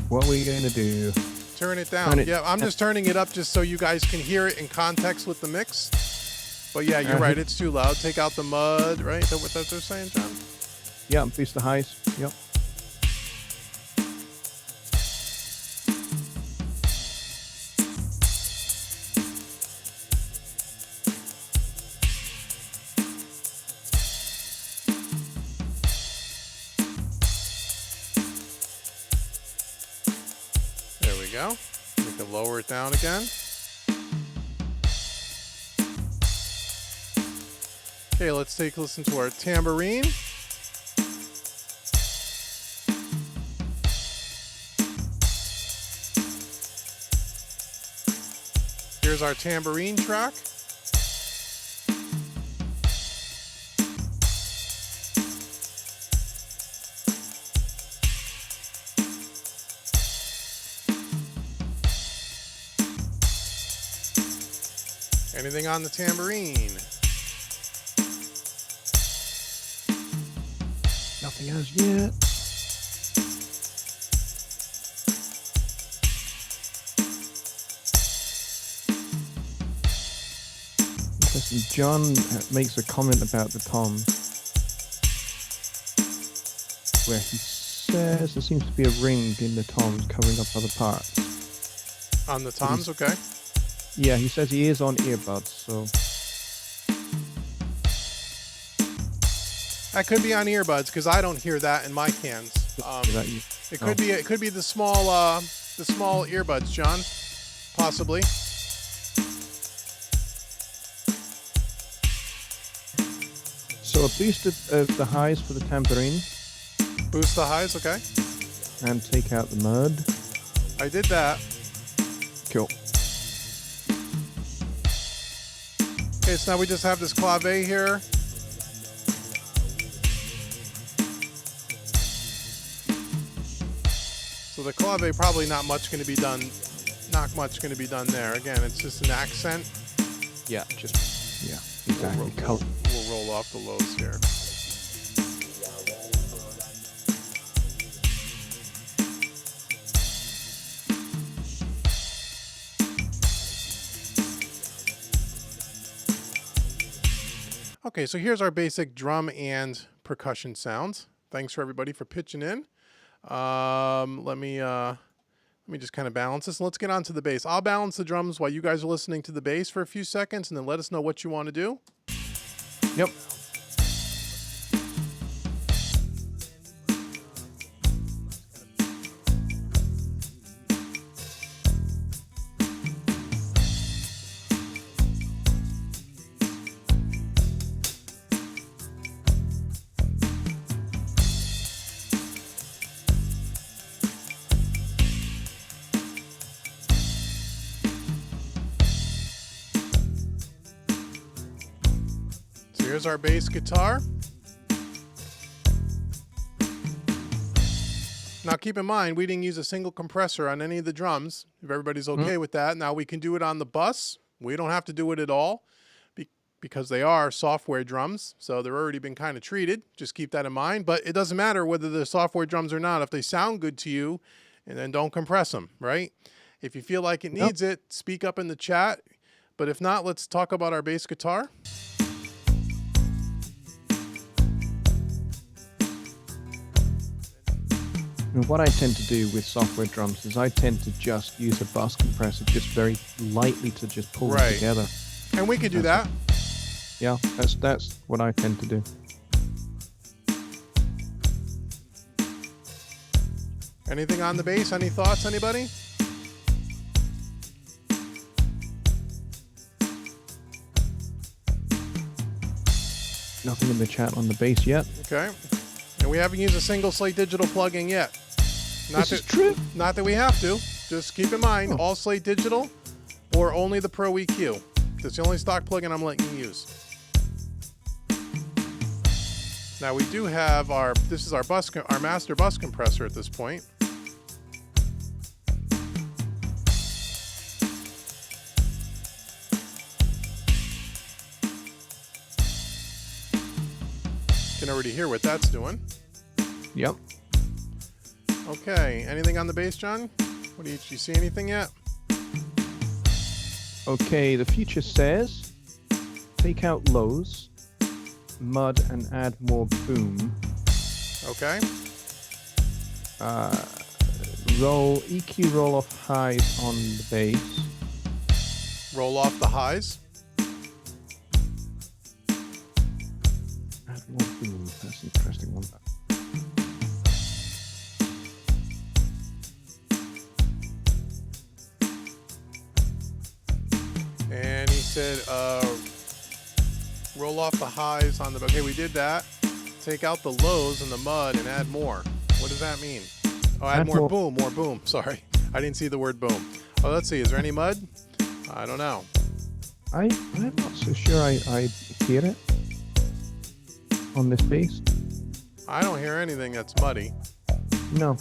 Speaker 2: What are we going to do?
Speaker 1: Turn it down. Yeah, I'm just turning it up just so you guys can hear it in context with the mix. But yeah, you're right. It's too loud. Take out the mud, right? Is that what they're saying, John?
Speaker 2: Yeah, boost the highs. Yep.
Speaker 1: go. We can lower it down again. Okay, let's take a listen to our tambourine. Here's our tambourine track. Anything on the tambourine?
Speaker 2: Nothing as yet. Interesting. John makes a comment about the toms, where he says there seems to be a ring in the toms covering up other parts.
Speaker 1: On the toms, okay.
Speaker 2: Yeah, he says he is on earbuds, so
Speaker 1: that could be on earbuds because I don't hear that in my cans.
Speaker 2: is that you?
Speaker 1: It could be the small earbuds, John, possibly.
Speaker 2: So a boost of the highs for the tambourine,
Speaker 1: Boost the highs, okay.
Speaker 2: and take out the mud.
Speaker 1: I did that.
Speaker 2: Cool.
Speaker 1: Okay, so now we just have this clave here. So the clave probably not much going to be done. Not much going to be done there. Again, it's just an accent.
Speaker 2: Yeah, exactly.
Speaker 1: We'll roll off the lows here. Okay, so here's our basic drum and percussion sounds. Thanks for everybody for pitching in. Let me just kind of balance this. Let's get on to the bass. I'll balance the drums while you guys are listening to the bass for a few seconds, and then let us know what you want to do.
Speaker 2: Yep.
Speaker 1: Here's our bass guitar. Now keep in mind, we didn't use a single compressor on any of the drums. If everybody's okay with that, now we can do it on the bus. We don't have to do it at all because they are software drums, so they're already been kind of treated. Just keep that in mind. But it doesn't matter whether they're software drums or not. If they sound good to you, and then don't compress them, right? If you feel like it needs it, speak up in the chat. But if not, let's talk about our bass guitar.
Speaker 2: And what I tend to do with software drums is I tend to just use a bus compressor just very lightly to just pull them together.
Speaker 1: And we could do that.
Speaker 2: Yeah, that's what I tend to do.
Speaker 1: Anything on the bass? Any thoughts, anybody?
Speaker 2: Nothing in the chat on the bass yet.
Speaker 1: Okay. And we haven't used a single Slate Digital plugin yet.
Speaker 2: This is true.
Speaker 1: Not that we have to. Just keep in mind, all Slate Digital or only the Pro EQ. That's the only stock plugin I'm letting you use. Now we do have this is our master bus compressor at this point. You can already hear what that's doing.
Speaker 2: Yep.
Speaker 1: Okay, anything on the bass, John? Do you see anything yet?
Speaker 2: Okay, the future says take out lows, mud, and add more boom.
Speaker 1: Okay.
Speaker 2: EQ roll off highs on the bass.
Speaker 1: Roll off the highs.
Speaker 2: Add more boom. That's an interesting one.
Speaker 1: said, roll off the highs on the... Okay, we did that. Take out the lows and the mud and add more. What does that mean? Oh, add more boom, more boom. Sorry, I didn't see the word boom. Oh, let's see. Is there any mud? I don't know.
Speaker 2: I'm not so sure I hear it on this bass.
Speaker 1: I don't hear anything that's muddy.
Speaker 2: No.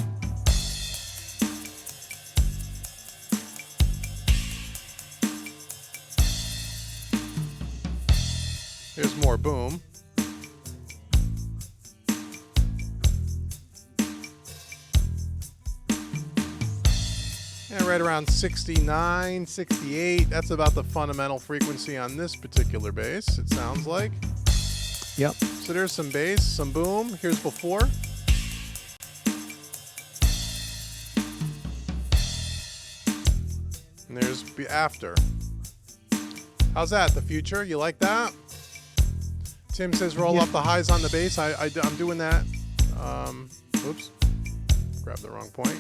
Speaker 1: Here's more boom. And right around 69, 68. That's about the fundamental frequency on this particular bass, it sounds like.
Speaker 2: Yep.
Speaker 1: So there's some bass, some boom. Here's before. And there's after. How's that? The future? You like that? Tim says roll up the highs on the bass. I'm doing that. Oops. Grab the wrong point.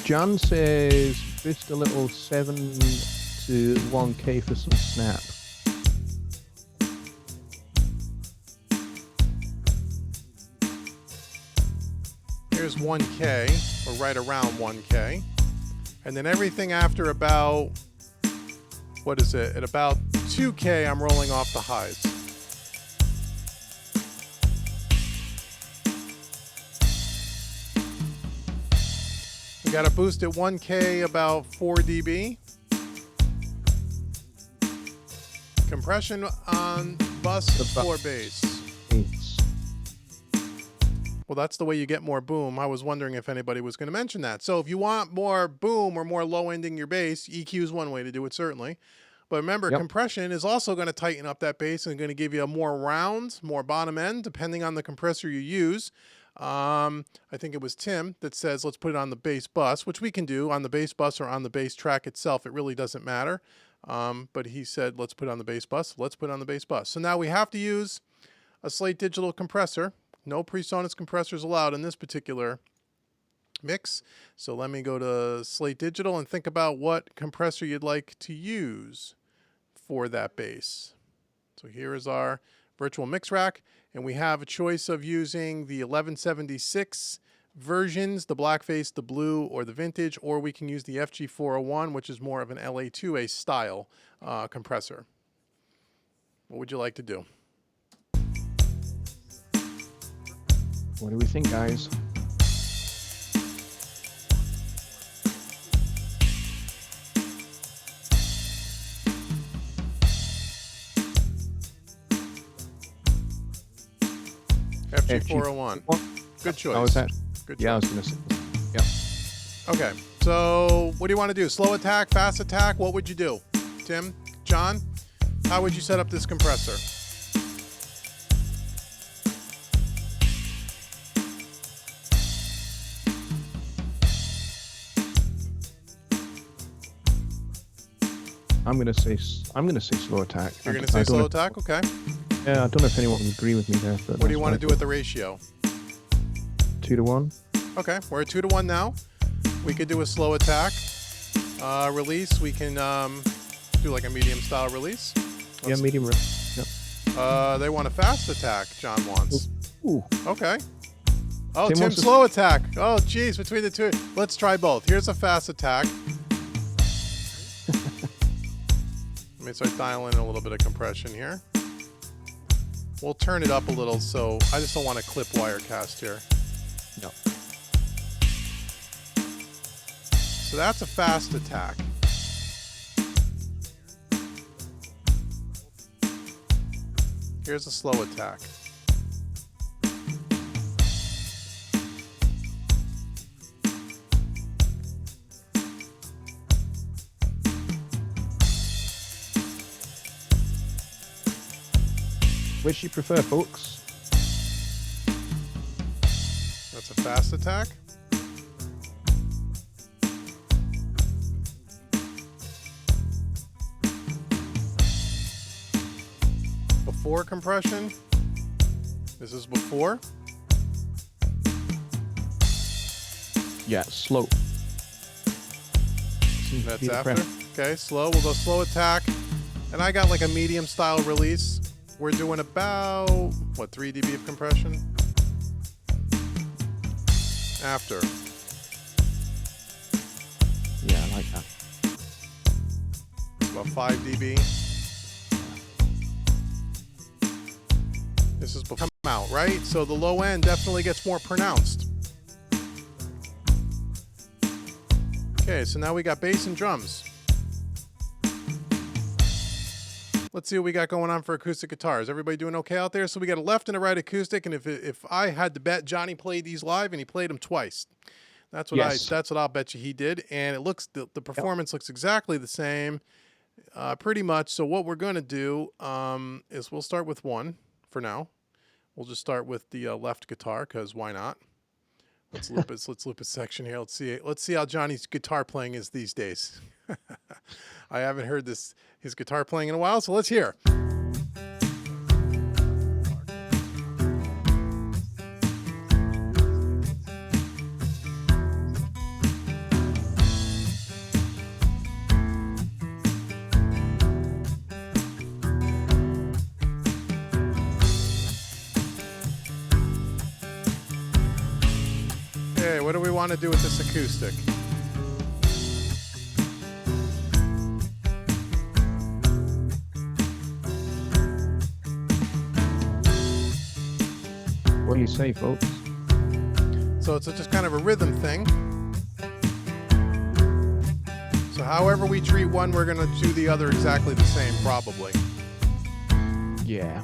Speaker 2: John says boost a little 7 to 1K for some snap.
Speaker 1: Here's 1K, or right around 1K. And then everything after about, what is it? At about 2K, I'm rolling off the highs. We got a boost at 1K, about 4 dB. Compression on bus for bass. Well, that's the way you get more boom. I was wondering if anybody was going to mention that. So if you want more boom or more low ending your bass, EQ is one way to do it, certainly. But remember, compression is also going to tighten up that bass and going to give you a more round, more bottom end, depending on the compressor you use. I think it was Tim that says, let's put it on the bass bus, which we can do on the bass bus or on the bass track itself. It really doesn't matter. But he said, let's put it on the bass bus. Let's put it on the bass bus. So now we have to use a Slate Digital compressor. No Presonus compressors allowed in this particular mix. So let me go to Slate Digital and think about what compressor you'd like to use for that bass. So here is our virtual mix rack, and we have a choice of using the 1176 versions, the blackface, the blue, or the vintage, or we can use the FG401, which is more of an LA2A style compressor. What would you like to do?
Speaker 2: What do we think, guys?
Speaker 1: FG401. Good choice.
Speaker 2: Oh, is that?
Speaker 1: Good choice.
Speaker 2: Yeah, I was going to say. Yeah.
Speaker 1: Okay, so what do you want to do? Slow attack, fast attack? What would you do? Tim? John? How would you set up this compressor?
Speaker 2: I'm gonna say slow attack.
Speaker 1: You're gonna say slow attack? Okay.
Speaker 2: Yeah, I don't know if anyone would agree with me there. But
Speaker 1: what do you want to do with the ratio?
Speaker 2: 2 to 1.
Speaker 1: Okay, we're at 2 to 1 now. We could do a slow attack release. We can do like a medium style release.
Speaker 2: Yeah, medium release. Yep.
Speaker 1: They want a fast attack. John wants.
Speaker 2: Ooh.
Speaker 1: Okay. Oh,
Speaker 2: Tim
Speaker 1: Tim
Speaker 2: wants
Speaker 1: slow attack. Oh, geez, between the two. Let's try both. Here's a fast attack. Let me start dialing a little bit of compression here. We'll turn it up a little, so I just don't want to clip Wirecast here.
Speaker 2: No.
Speaker 1: So that's a fast attack. Here's a slow attack.
Speaker 2: Which you prefer, folks?
Speaker 1: That's a fast attack. Before compression. This is before.
Speaker 2: Yeah, slow. and
Speaker 1: That's
Speaker 2: be the
Speaker 1: after.
Speaker 2: press.
Speaker 1: Okay, slow. We'll go slow attack. And I got like a medium style release. We're doing about, what, 3 dB of compression? After.
Speaker 2: Yeah, I like that.
Speaker 1: About 5 dB. This is come out, right? So the low end definitely gets more pronounced. Okay, so now we got bass and drums. Let's see what we got going on for acoustic guitars. Everybody doing okay out there? So we got a left and a right acoustic, and if I had to bet, Johnny played these live and he played them twice. That's what that's what I'll bet you he did. And it looks the performance looks exactly the same, pretty much. So what we're going to do is we'll start with one for now. We'll just start with the left guitar, because why not? Let's loop it. Let's loop a section here. Let's see how Johnny's guitar playing is these days. I haven't heard his guitar playing in a while, so let's hear. Okay, what do we want to do with this acoustic?
Speaker 2: What do you say, folks?
Speaker 1: So it's just kind of a rhythm thing. So however we treat one, we're going to do the other exactly the same, probably.
Speaker 2: Yeah.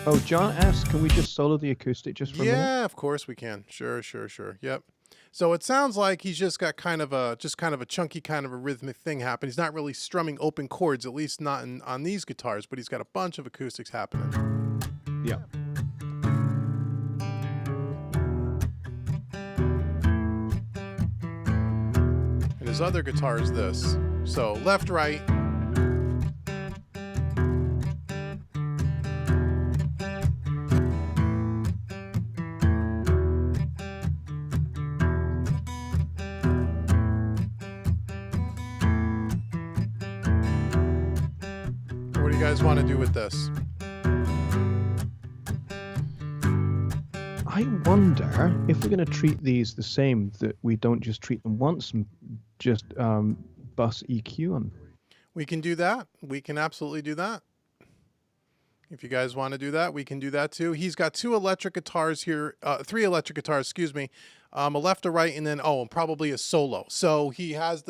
Speaker 2: Oh, John asks, can we just solo the acoustic just for a minute?
Speaker 1: Yeah, of course we can. Sure. Yep. So it sounds like he's just got kind of a chunky kind of a rhythmic thing happening. He's not really strumming open chords, at least not on these guitars, but he's got a bunch of acoustics happening.
Speaker 2: Yeah.
Speaker 1: And his other guitar is this. So left, right. What do you guys want to do with this?
Speaker 2: I wonder if we're going to treat these the same, that we don't just treat them once and just bus EQ on.
Speaker 1: We can do that. We can absolutely do that. If you guys want to do that, we can do that too. He's got 2 electric guitars here, 3 electric guitars, excuse me, a left, a right, and then, and probably a solo. So he has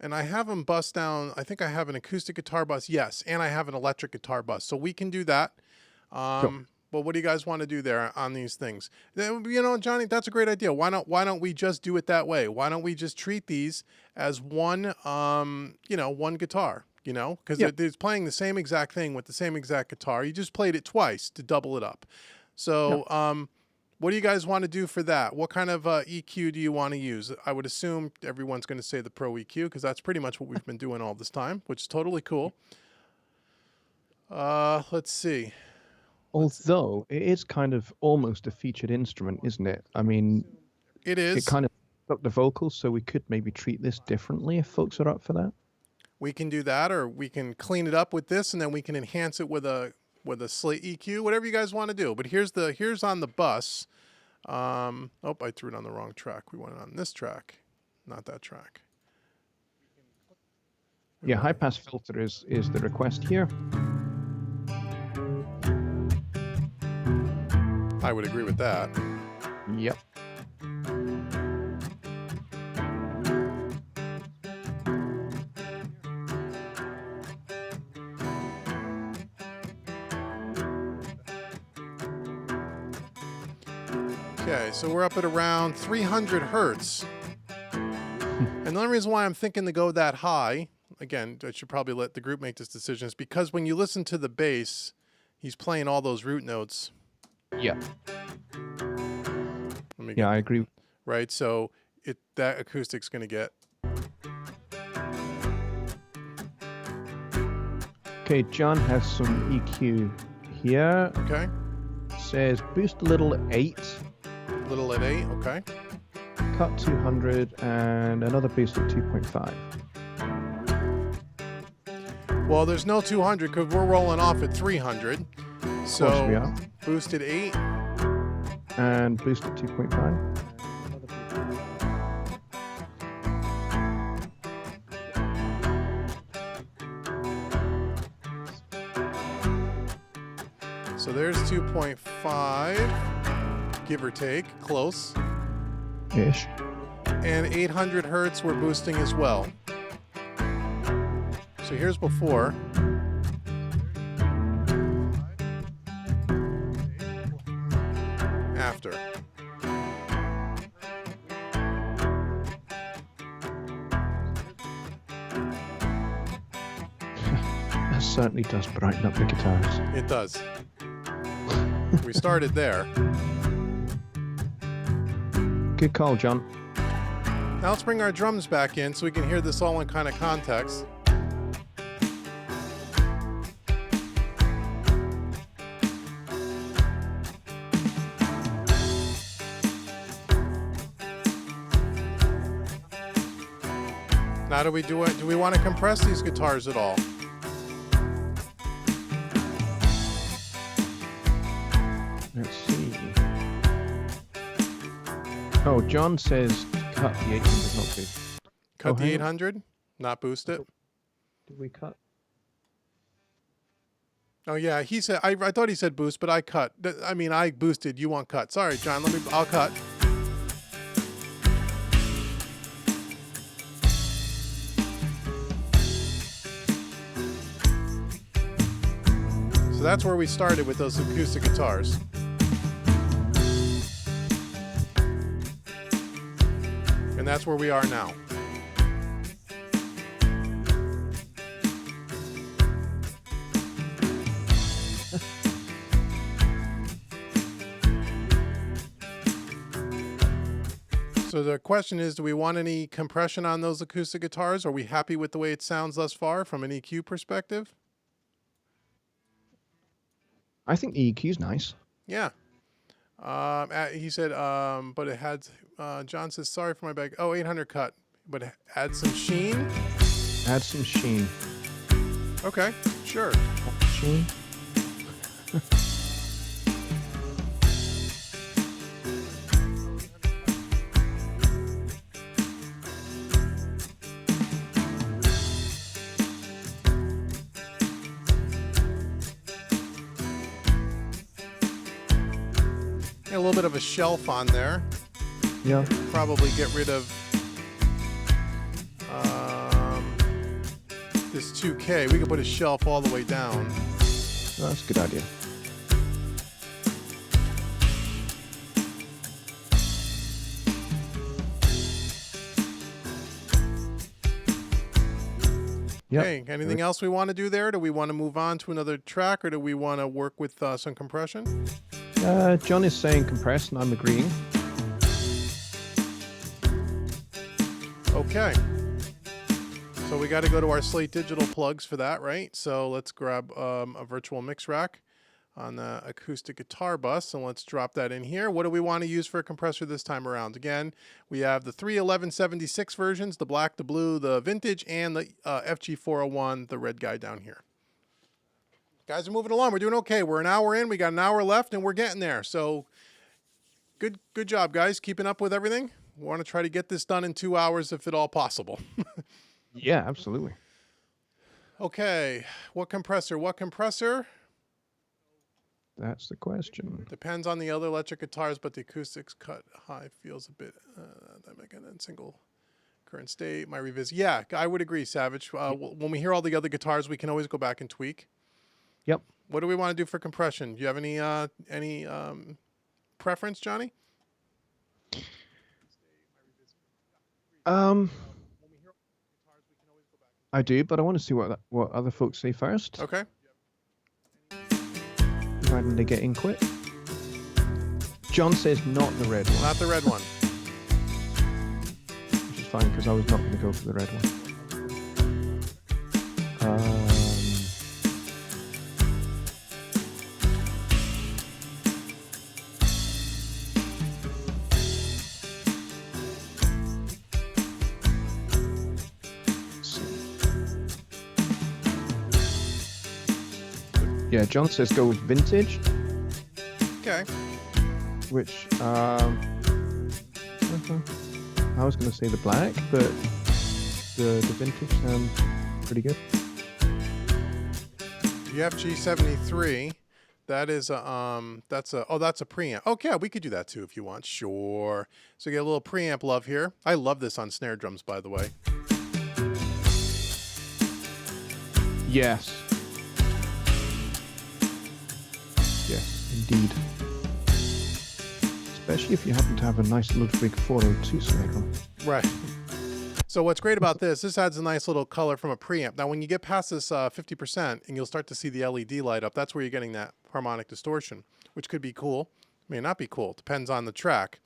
Speaker 1: and I have him bust down, I think I have an acoustic guitar bus, yes, and I have an electric guitar bus. So we can do that.
Speaker 2: Sure.
Speaker 1: But what do you guys want to do there on these things? You know, Johnny, that's a great idea. Why don't we just do it that way? Why don't we just treat these as one, one guitar, because it's playing the same exact thing with the same exact guitar. You just played it twice to double it up. So, what do you guys want to do for that? What kind of EQ do you want to use? I would assume everyone's going to say the Pro EQ, because that's pretty much what we've been doing all this time, which is totally cool. Let's see.
Speaker 2: Although it is kind of almost a featured instrument, isn't it? I mean,
Speaker 1: it is.
Speaker 2: It kind of up the vocals, so we could maybe treat this differently if folks are up for that.
Speaker 1: We can do that, or we can clean it up with this, and then we can enhance it with a slate EQ, whatever you guys want to do. But here's on the bus. I threw it on the wrong track. We want it on this track, not that track.
Speaker 2: Yeah, high pass filter is the request here.
Speaker 1: I would agree with that.
Speaker 2: Yep.
Speaker 1: Okay, so we're up at around 300 hertz. And the only reason why I'm thinking to go that high, again, I should probably let the group make this decision, is because when you listen to the bass, he's playing all those root notes.
Speaker 2: Yeah. I agree.
Speaker 1: Right, so that acoustic's going to get.
Speaker 2: Okay, John has some EQ here.
Speaker 1: Okay.
Speaker 2: says boost a little at 8,
Speaker 1: Little at 8, okay.
Speaker 2: cut 200, and another boost at 2.5.
Speaker 1: Well, there's no 200 because we're rolling off at 300. So
Speaker 2: Of course we are.
Speaker 1: boost at 8.
Speaker 2: And boost at 2.5.
Speaker 1: So there's 2.5, give or take, close.
Speaker 2: Ish.
Speaker 1: And 800 hertz we're boosting as well. So here's before. After.
Speaker 2: That certainly does brighten up the guitars.
Speaker 1: It does. We started there.
Speaker 2: Good call, John.
Speaker 1: Now let's bring our drums back in so we can hear this all in kind of context. Now do we want to compress these guitars at all?
Speaker 2: Let's see. Oh, John says cut the 800, not boost.
Speaker 1: Cut
Speaker 2: Oh,
Speaker 1: the
Speaker 2: hang on.
Speaker 1: 800, not boost it.
Speaker 2: Did we cut?
Speaker 1: Oh yeah, he said. I thought he said boost, but I cut. I mean, I boosted. You want cut? Sorry, John. I'll cut. So that's where we started with those acoustic guitars. And that's where we are now. So the question is, do we want any compression on those acoustic guitars? Are we happy with the way it sounds thus far from an EQ perspective?
Speaker 2: I think the EQ's nice.
Speaker 1: Yeah. He said, but it had, John says, sorry for my bag. Oh, 800 cut, but add some sheen.
Speaker 2: Add some sheen.
Speaker 1: Okay, sure.
Speaker 2: Sheen.
Speaker 1: A little bit of a shelf on there.
Speaker 2: Yeah.
Speaker 1: Probably get rid of this 2K. We could put a shelf all the way down.
Speaker 2: Oh, that's a good idea. Yep.
Speaker 1: Okay, anything else we want to do there? Do we want to move on to another track, or do we want to work with some compression?
Speaker 2: John is saying compress, and I'm agreeing.
Speaker 1: Okay. So we got to go to our Slate Digital plugs for that, right? So let's grab a virtual mix rack on the acoustic guitar bus, and let's drop that in here. What do we want to use for a compressor this time around? Again, we have the 31176 versions, the black, the blue, the vintage, and the FG401, the red guy down here. Guys are moving along. We're doing okay. We're an hour in. We got an hour left, and we're getting there. So good job, guys. Keeping up with everything. We want to try to get this done in 2 hours if at all possible.
Speaker 2: Yeah, absolutely.
Speaker 1: Okay. What compressor? What compressor?
Speaker 2: That's the question.
Speaker 1: Depends on the other electric guitars, but the acoustics cut high feels a bit single current state. My revisit. Yeah, I would agree, Savage. When we hear all the other guitars, we can always go back and tweak.
Speaker 2: Yep.
Speaker 1: What do we want to do for compression? Do you have any preference, Johnny?
Speaker 2: I do, but I want to see what other folks say first.
Speaker 1: Okay.
Speaker 2: Providing they get in quick. John says not the red one.
Speaker 1: Not the red one.
Speaker 2: Which is fine, because I was not going to go for the red one. Yeah, John says go with vintage,
Speaker 1: Okay.
Speaker 2: which I was going to say the black, but the vintage sounds pretty good.
Speaker 1: You have G73. That is that's a preamp. Okay, yeah, we could do that too if you want. Sure. So you get a little preamp love here. I love this on snare drums, by the way.
Speaker 2: Yes. Yes, indeed. Especially if you happen to have a nice Ludwig 402 snare drum.
Speaker 1: Right. So what's great about this adds a nice little color from a preamp. Now, when you get past this 50%, and you'll start to see the LED light up, that's where you're getting that harmonic distortion, which could be cool. May not be cool. Depends on the track.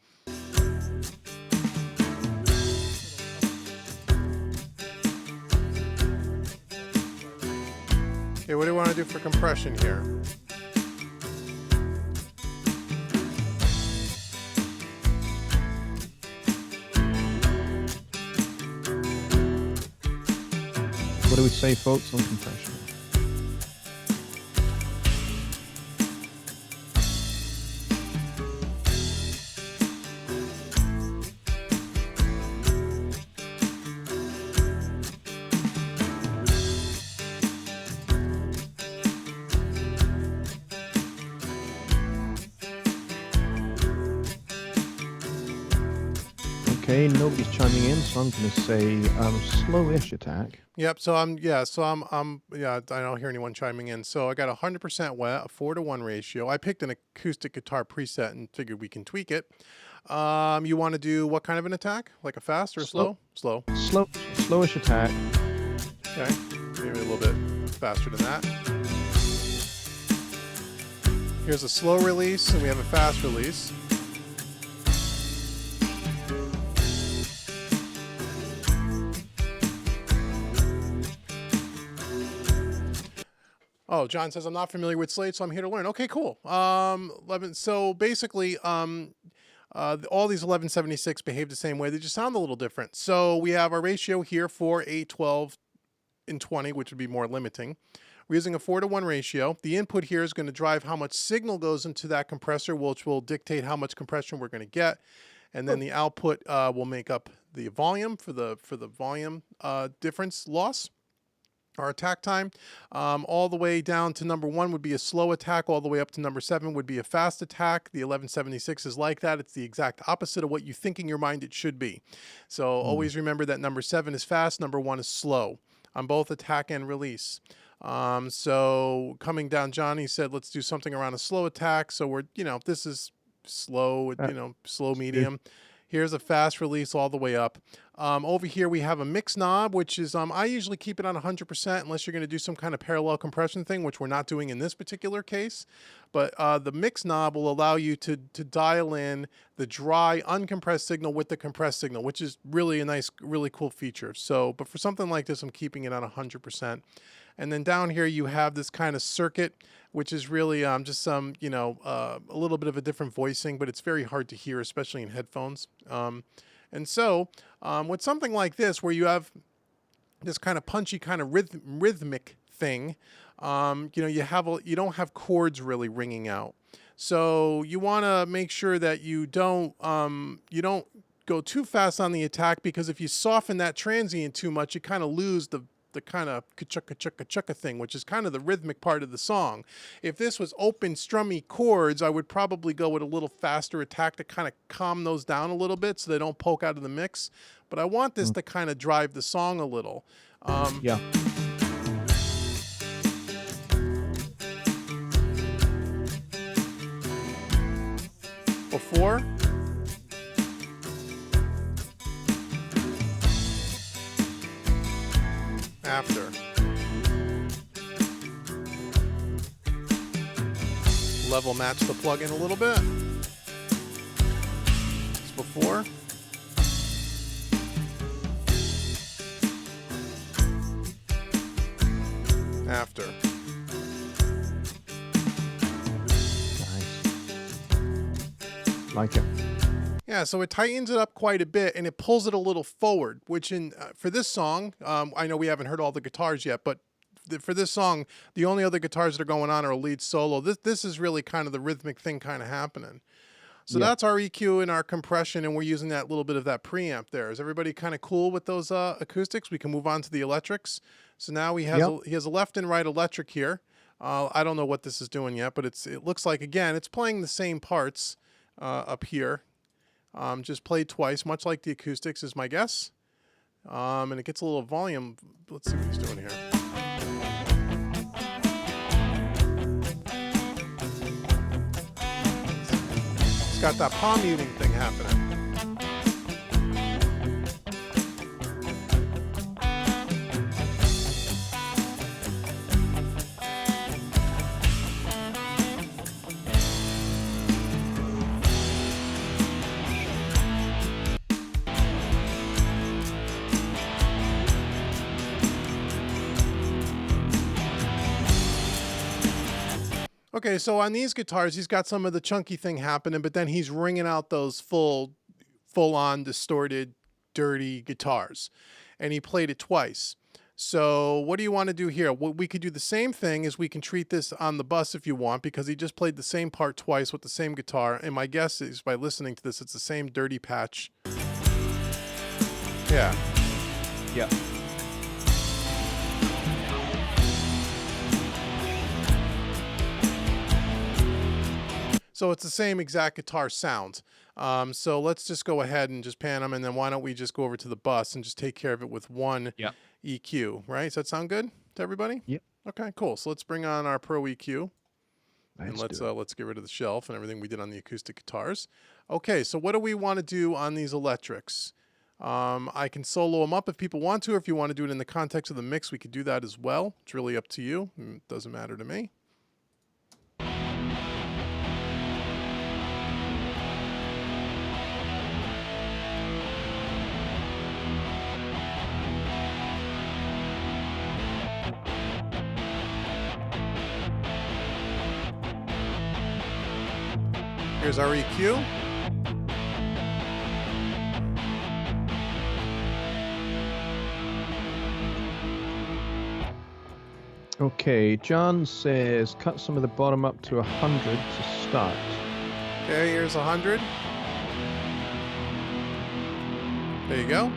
Speaker 1: Okay, what do you want to do for compression here?
Speaker 2: What do we say, folks, on compression? Okay, nobody's chiming in, so I'm going to say slowish attack.
Speaker 1: Yep. So I don't hear anyone chiming in. So I got 100% wet, a 4-to-1 ratio. I picked an acoustic guitar preset and figured we can tweak it. You want to do what kind of an attack? Like a fast or slow? Slow.
Speaker 2: Slowish attack.
Speaker 1: Okay. Maybe a little bit faster than that. Here's a slow release, and we have a fast release. Oh, John says, I'm not familiar with Slate, so I'm here to learn. Okay, cool. 11. So basically, all these 1176 behave the same way. They just sound a little different. So we have our ratio here for 8, 12, and 20, which would be more limiting. We're using a 4-to-1 ratio. The input here is going to drive how much signal goes into that compressor, which will dictate how much compression we're going to get. And then the output will make up the volume for the volume difference loss. Our attack time, all the way down to number 1 would be a slow attack. All the way up to number 7 would be a fast attack. The 1176 is like that. It's the exact opposite of what you think in your mind it should be. So always remember that number 7 is fast, number 1 is slow on both attack and release. So coming down, Johnny said, let's do something around a slow attack. So we're, this is slow, slow medium. Here's a fast release all the way up. Over here we have a mix knob, which is, I usually keep it on 100% unless you're going to do some kind of parallel compression thing, which we're not doing in this particular case. But the mix knob will allow you to dial in the dry, uncompressed signal with the compressed signal, which is really a nice, really cool feature. So, but for something like this, I'm keeping it on 100%. And then down here you have this kind of circuit, which is really just some, a little bit of a different voicing, but it's very hard to hear, especially in headphones. And so with something like this, where you have this kind of punchy kind of rhythmic thing, you don't have chords really ringing out. So you want to make sure that you don't go too fast on the attack, because if you soften that transient too much, you kind of lose the kind of ka-chucka thing, which is kind of the rhythmic part of the song. If this was open strummy chords, I would probably go with a little faster attack to kind of calm those down a little bit so they don't poke out of the mix. But I want this to kind of drive the song a little.
Speaker 2: Yeah.
Speaker 1: Before. After. Level match the plugin a little bit. It's before. After.
Speaker 2: Nice. Like it.
Speaker 1: Yeah, so it tightens it up quite a bit, and it pulls it a little forward, which for this song, I know we haven't heard all the guitars yet, but for this song, the only other guitars that are going on are a lead solo. This is really kind of the rhythmic thing kind of happening. So that's our EQ and our compression, and we're using that little bit of that preamp there. Is everybody kind of cool with those acoustics? We can move on to the electrics. So now he has a left and right electric here. I don't know what this is doing yet, but it looks like, again, it's playing the same parts up here. Just played twice, much like the acoustics is my guess. And it gets a little volume. Let's see what he's doing here. It's got that palm muting thing happening. Okay, so on these guitars, he's got some of the chunky thing happening, but then he's ringing out those full-on distorted, dirty guitars, and he played it twice. So what do you want to do here? What we could do the same thing is we can treat this on the bus if you want, because he just played the same part twice with the same guitar, and my guess is by listening to this, it's the same dirty patch. Yeah.
Speaker 2: Yeah.
Speaker 1: So it's the same exact guitar sound. So let's just go ahead and just pan them, and then why don't we just go over to the bus and just take care of it with one EQ, right? Does that sound good to everybody?
Speaker 2: Yep.
Speaker 1: Okay, cool. So let's bring on our Pro EQ, and let's get rid of the shelf and everything we did on the acoustic guitars. Okay, so what do we want to do on these electrics? I can solo them up if people want to, or if you want to do it in the context of the mix, we could do that as well. It's really up to you. It doesn't matter to me. Here's our EQ.
Speaker 2: Okay, John says cut some of the bottom up to 100 to start.
Speaker 1: Okay, here's 100. There you go.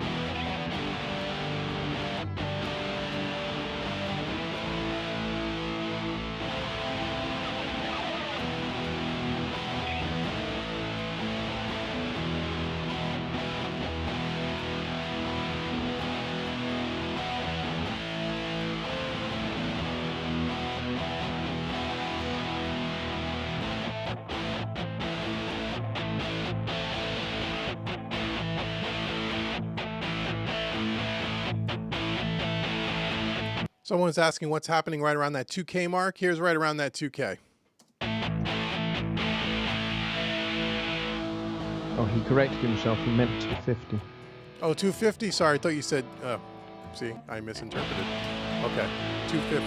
Speaker 1: Someone was asking what's happening right around that 2K mark. Here's right around that 2K.
Speaker 2: Oh, he corrected himself. He meant 250.
Speaker 1: Oh, 250? Sorry, I thought you said... see, I misinterpreted. Okay, 250.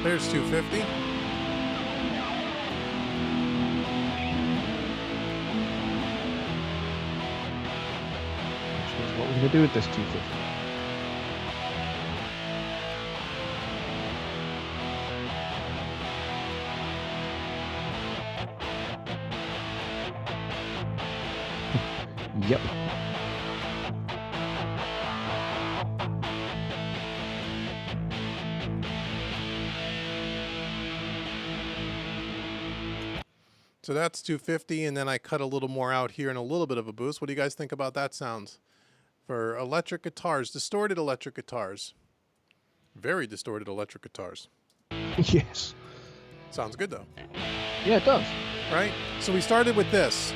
Speaker 1: There's 250.
Speaker 2: What we're going to do with this 250. Yep.
Speaker 1: So that's 250, and then I cut a little more out here and a little bit of a boost. What do you guys think about that sound? For electric guitars, distorted electric guitars. Very distorted electric guitars.
Speaker 2: Yes.
Speaker 1: Sounds good, though.
Speaker 2: Yeah, it does.
Speaker 1: Right? So we started with this.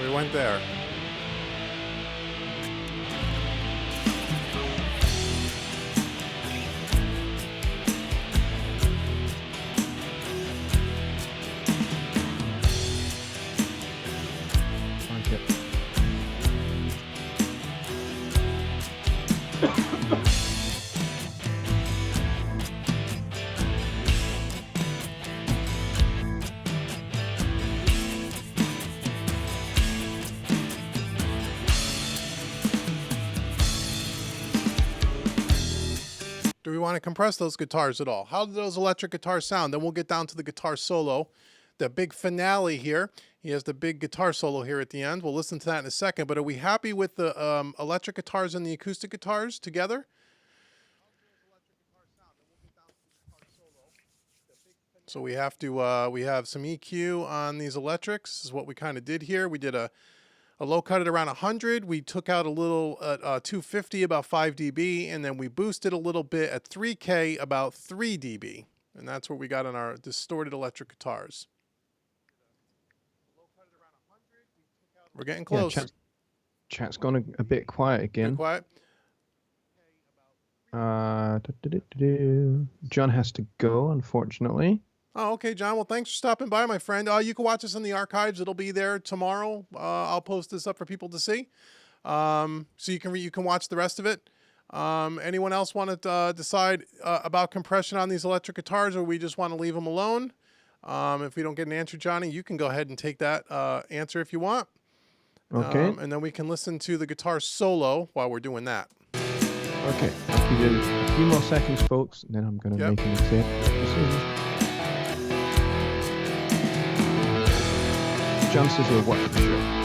Speaker 1: We went there. we want to compress those guitars at all? How do those electric guitars sound? Then we'll get down to the guitar solo, the big finale here. He has the big guitar solo here at the end. We'll listen to that in a second. But are we happy with the electric guitars and the acoustic guitars together? So we have to we have some EQ on these electrics. This is what we kind of did here. We did a low cut at around 100. We took out a little at 250, about 5 dB, and then we boosted a little bit at 3K, about 3 dB. And that's what we got on our distorted electric guitars. We're getting close.
Speaker 2: Yeah, chat's gone a bit quiet again.
Speaker 1: Quiet.
Speaker 2: John has to go, unfortunately.
Speaker 1: Oh, okay, John. Well, thanks for stopping by, my friend. You can watch us in the archives. It'll be there tomorrow. I'll post this up for people to see, so you can watch the rest of it. Anyone else want to decide about compression on these electric guitars, or we just want to leave them alone? If we don't get an answer, Johnny, you can go ahead and take that answer if you want.
Speaker 2: Okay.
Speaker 1: And then we can listen to the guitar solo while we're doing that.
Speaker 2: Okay. I'll give you a few more seconds, folks, and then I'm going to make an decision. John says he'll watch the show.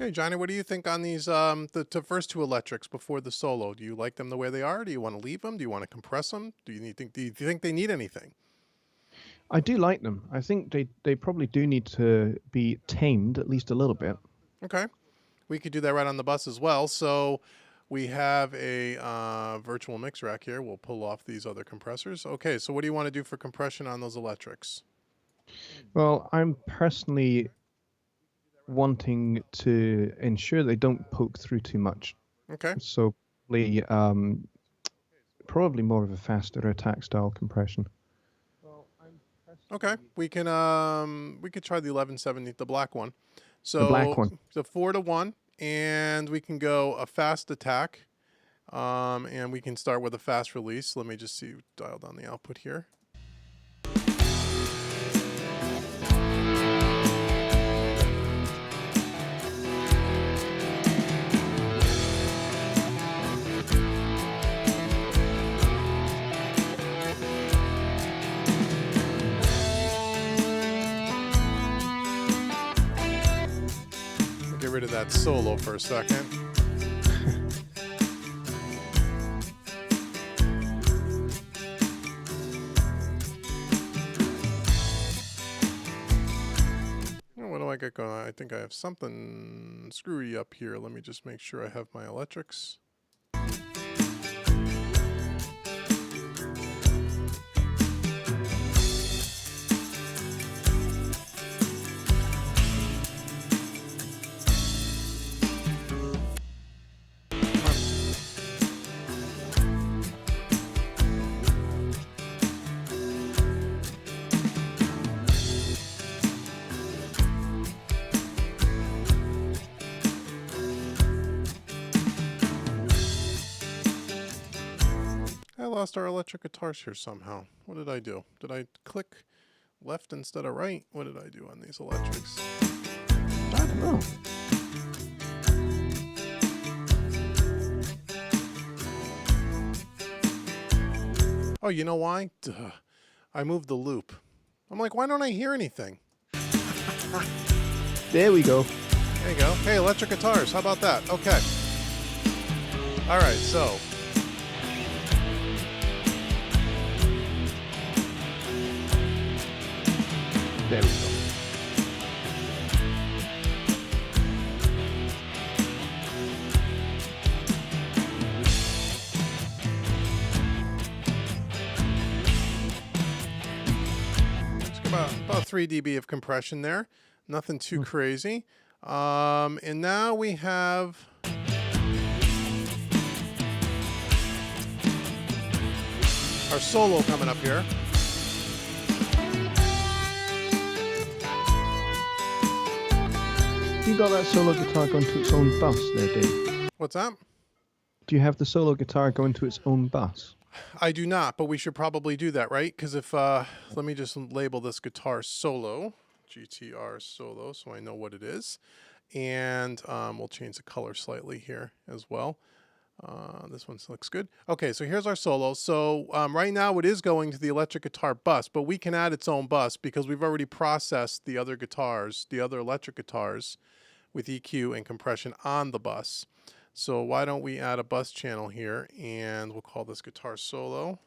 Speaker 1: Okay, Johnny, what do you think on these the first two electrics before the solo? Do you like them the way they are? Do you want to leave them? Do you want to compress them? Do you think they need anything?
Speaker 2: I do like them. I think they probably do need to be tamed at least a little bit.
Speaker 1: Okay, we could do that right on the bus as well. So we have a virtual mix rack here. We'll pull off these other compressors. Okay, so what do you want to do for compression on those electrics?
Speaker 2: Well, I'm personally wanting to ensure they don't poke through too much.
Speaker 1: Okay.
Speaker 2: So probably more of a faster attack style compression.
Speaker 1: Okay, we could try the 1170, the black one. So
Speaker 2: the black one.
Speaker 1: The 4-to-1, and we can go a fast attack, and we can start with a fast release. Let me just see, dial down the output here. Get rid of that solo for a second. What do I got going on? I think I have something screwy up here. Let me just make sure I have my electrics. Lost our electric guitars here somehow. What did I do? Did I click left instead of right? What did I do on these electrics?
Speaker 2: I don't know.
Speaker 1: Oh, you know why? Duh. I moved the loop. I'm like, why don't I hear anything?
Speaker 2: There we go.
Speaker 1: There you go. Hey, electric guitars. How about that? Okay. All right, so
Speaker 2: there we go.
Speaker 1: it's about 3 dB of compression there. Nothing too crazy. And now we have our solo coming up here.
Speaker 2: You got that solo guitar going to its own bus there, Dave?
Speaker 1: What's that?
Speaker 2: Do you have the solo guitar going to its own bus?
Speaker 1: I do not, but we should probably do that, right? Because if, let me just label this guitar solo, GTR solo, so I know what it is. And we'll change the color slightly here as well. This one looks good. Okay, so here's our solo. So right now it is going to the electric guitar bus, but we can add its own bus because we've already processed the other guitars, the other electric guitars with EQ and compression on the bus. So why don't we add a bus channel here, and we'll call this guitar solo.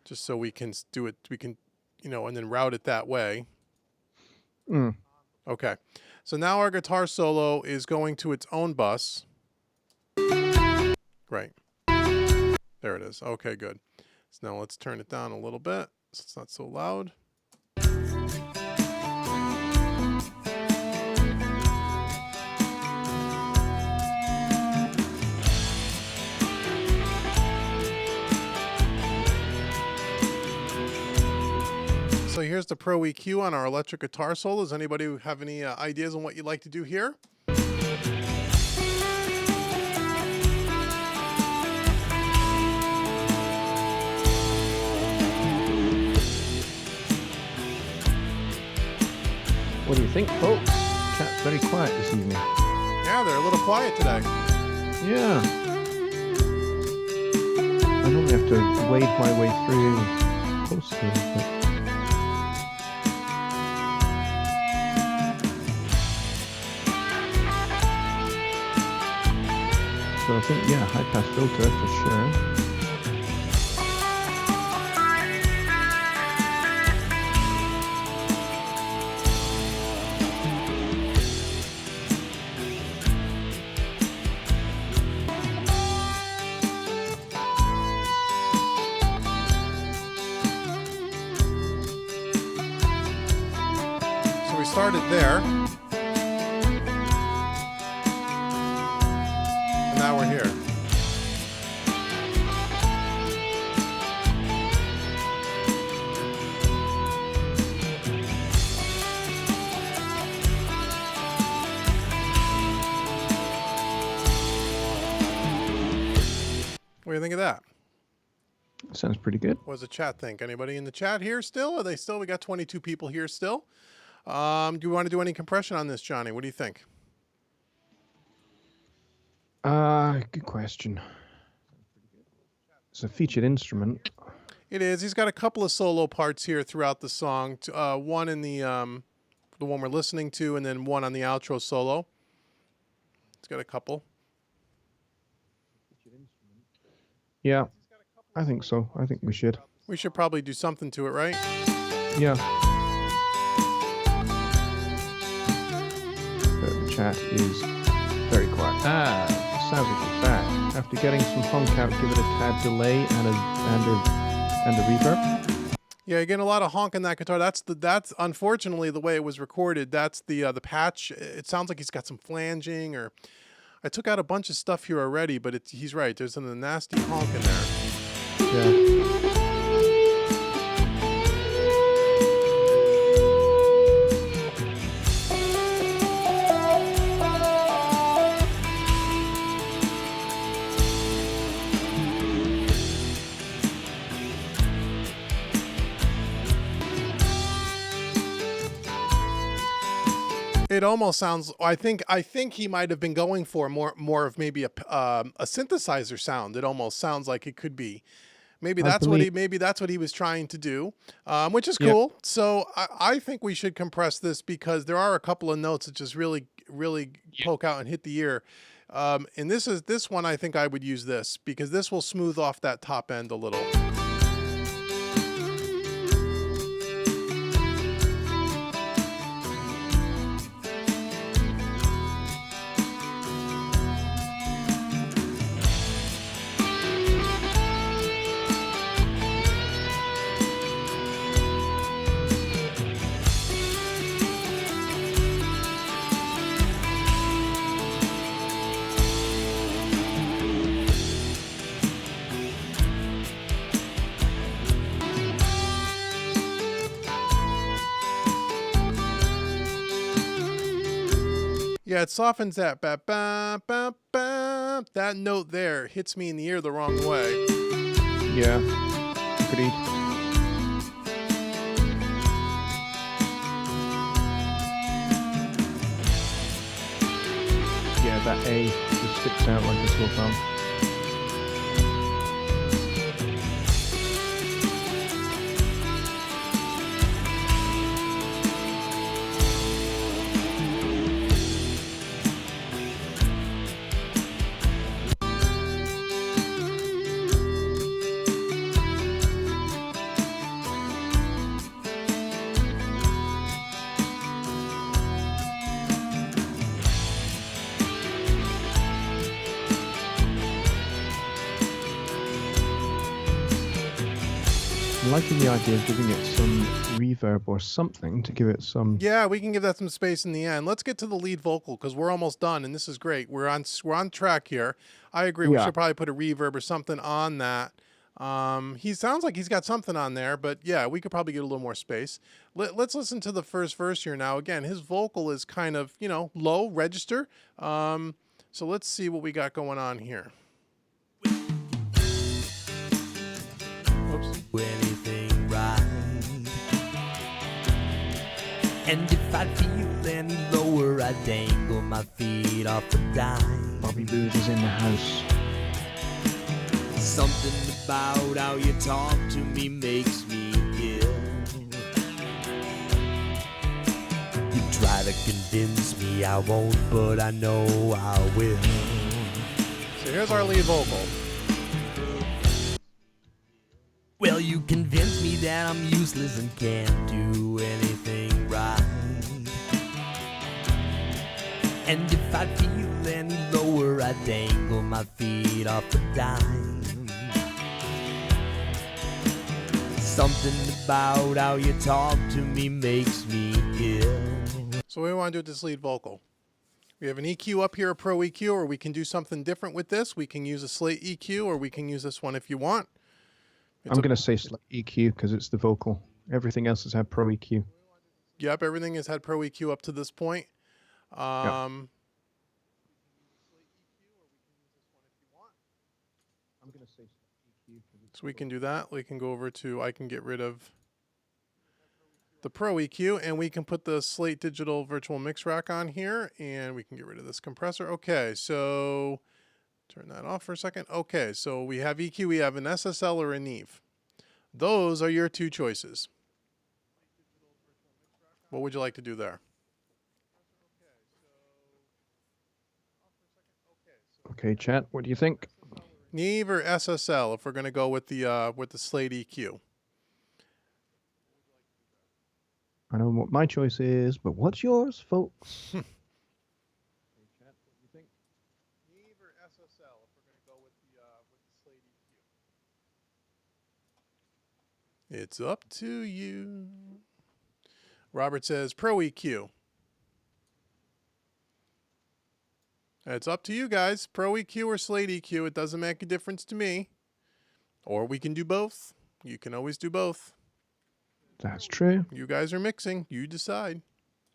Speaker 1: Just so we can do it, we can, you know, and then route it that way. Okay, so now our guitar solo is going to its own bus. Right. There it is. Okay, good. So now let's turn it down a little bit so it's not so loud. So here's the Pro EQ on our electric guitar solo. Does anybody have any ideas on what you'd like to do here?
Speaker 2: What do you think, folks? Chat's very quiet this evening.
Speaker 1: Yeah, they're a little quiet today.
Speaker 2: Yeah. I normally have to wade my way through posts here, but... So I think, yeah, high pass filter for sure.
Speaker 1: So we started there. And now we're here. What do you think of that?
Speaker 2: Sounds pretty good.
Speaker 1: What does the chat think? Anybody in the chat here still? Are they still? We got 22 people here still. Do you want to do any compression on this, Johnny? What do you think?
Speaker 2: Good question. It's a featured instrument.
Speaker 1: It is. He's got a couple of solo parts here throughout the song. One in the one we're listening to, and then one on the outro solo. He's got a couple.
Speaker 2: Yeah, I think so. I think we should.
Speaker 1: We should probably do something to it, right?
Speaker 2: Yeah. But the chat is very quiet. Sounds like it's back. After getting some honk out, give it a tad delay and a reverb.
Speaker 1: Yeah, you're getting a lot of honk in that guitar. That's unfortunately the way it was recorded. That's the patch. It sounds like he's got some flanging, or I took out a bunch of stuff here already, but he's right. There's a nasty honk in there.
Speaker 2: Yeah.
Speaker 1: It almost sounds. I think he might have been going for more of maybe a synthesizer sound. It almost sounds like it could be. Maybe that's what he was trying to do, which is cool. Yeah. So I think we should compress this because there are a couple of notes that just really poke out and hit the ear. And this one I think I would use this because this will smooth off that top end a little. Yeah, it softens that. Ba, ba, ba, ba. That note there hits me in the ear the wrong way.
Speaker 2: Yeah, agreed. Yeah, that A just sticks out like a sore thumb. I'm liking the idea of giving it some reverb or something to give it some.
Speaker 1: Yeah, we can give that some space in the end. Let's get to the lead vocal because we're almost done, and this is great. We're on track here. I agree. We
Speaker 2: Yeah.
Speaker 1: should probably put a reverb or something on that. He sounds like he's got something on there, but yeah, we could probably get a little more space. Let's listen to the first verse here now. Again, his vocal is kind of, low register. So let's see what we got going on here. Whoops.
Speaker 3: Anything right. And if I feel any lower, I dangle my feet off the dime.
Speaker 2: Bobby Booth is in the house.
Speaker 3: Something about how you talk to me makes me ill. You try to convince me I won't, but I know I will.
Speaker 1: So here's our lead vocal.
Speaker 3: Well, you convince me that I'm useless and can't do anything right. And if I feel any lower, I dangle my feet off the dime. Something about how you talk to me makes me ill.
Speaker 1: So what do we want to do with this lead vocal? We have an EQ up here, a Pro EQ, or we can do something different with this. We can use a Slate EQ, or we can use this one if you want.
Speaker 2: I'm going to say EQ because it's the vocal. Everything else has had Pro EQ.
Speaker 1: Yep, everything has had Pro EQ up to this point.
Speaker 2: Yep. I'm going to say EQ.
Speaker 1: So we can do that. We can go over to, I can get rid of the Pro EQ, and we can put the Slate Digital Virtual Mix Rack on here, and we can get rid of this compressor. Okay, so turn that off for a second. Okay, so we have EQ, we have an SSL or a Neve. Those are your two choices. What would you like to do there?
Speaker 2: Okay, chat. What do you think?
Speaker 1: Neve or SSL if we're going to go with the Slate EQ.
Speaker 2: I know what my choice is, but what's yours, folks?
Speaker 1: Neve or SSL if we're going to go with the Slate EQ. It's up to you. Robert says Pro EQ. It's up to you guys. Pro EQ or Slate EQ. It doesn't make a difference to me. Or we can do both. You can always do both.
Speaker 2: That's true.
Speaker 1: You guys are mixing. You decide.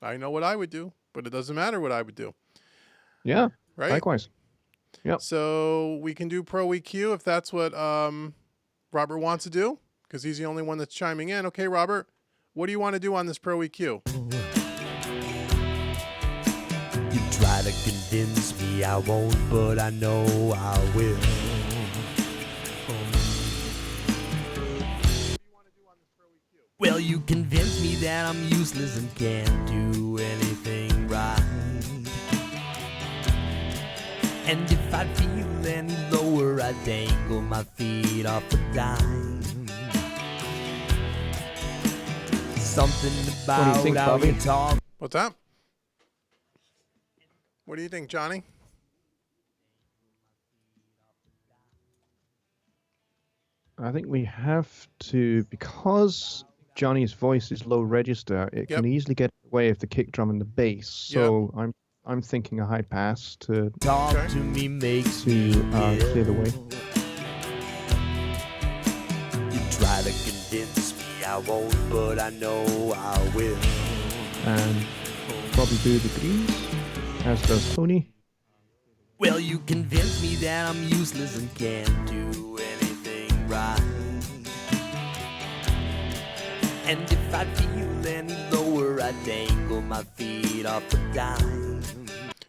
Speaker 1: I know what I would do, but it doesn't matter what I would do.
Speaker 2: Yeah.
Speaker 1: Right?
Speaker 2: Likewise. Yep.
Speaker 1: So we can do Pro EQ if that's what Robert wants to do, because he's the only one that's chiming in. Okay, Robert, what do you want to do on this Pro EQ?
Speaker 3: You try to convince me I won't, but I know I will. Well, you convince me that I'm useless and can't do anything right. And if I feel any lower, I dangle my feet off the dime. Something about
Speaker 2: think,
Speaker 3: how
Speaker 2: Bobby?
Speaker 3: you talk.
Speaker 1: What's that? What do you think, Johnny?
Speaker 2: I think we have to, because Johnny's voice is low register, it
Speaker 1: Yep.
Speaker 2: can easily get in the way of the kick drum and the bass. So I'm thinking a high pass to
Speaker 3: Talk
Speaker 1: Okay.
Speaker 3: to me makes me
Speaker 2: clear the way.
Speaker 3: You try to convince me I won't, but I know I will.
Speaker 2: And Bobby Booth agrees. As does Tony.
Speaker 3: Well, you convince me that I'm useless and can't do anything right. And if I feel any lower, I dangle my feet off the dime.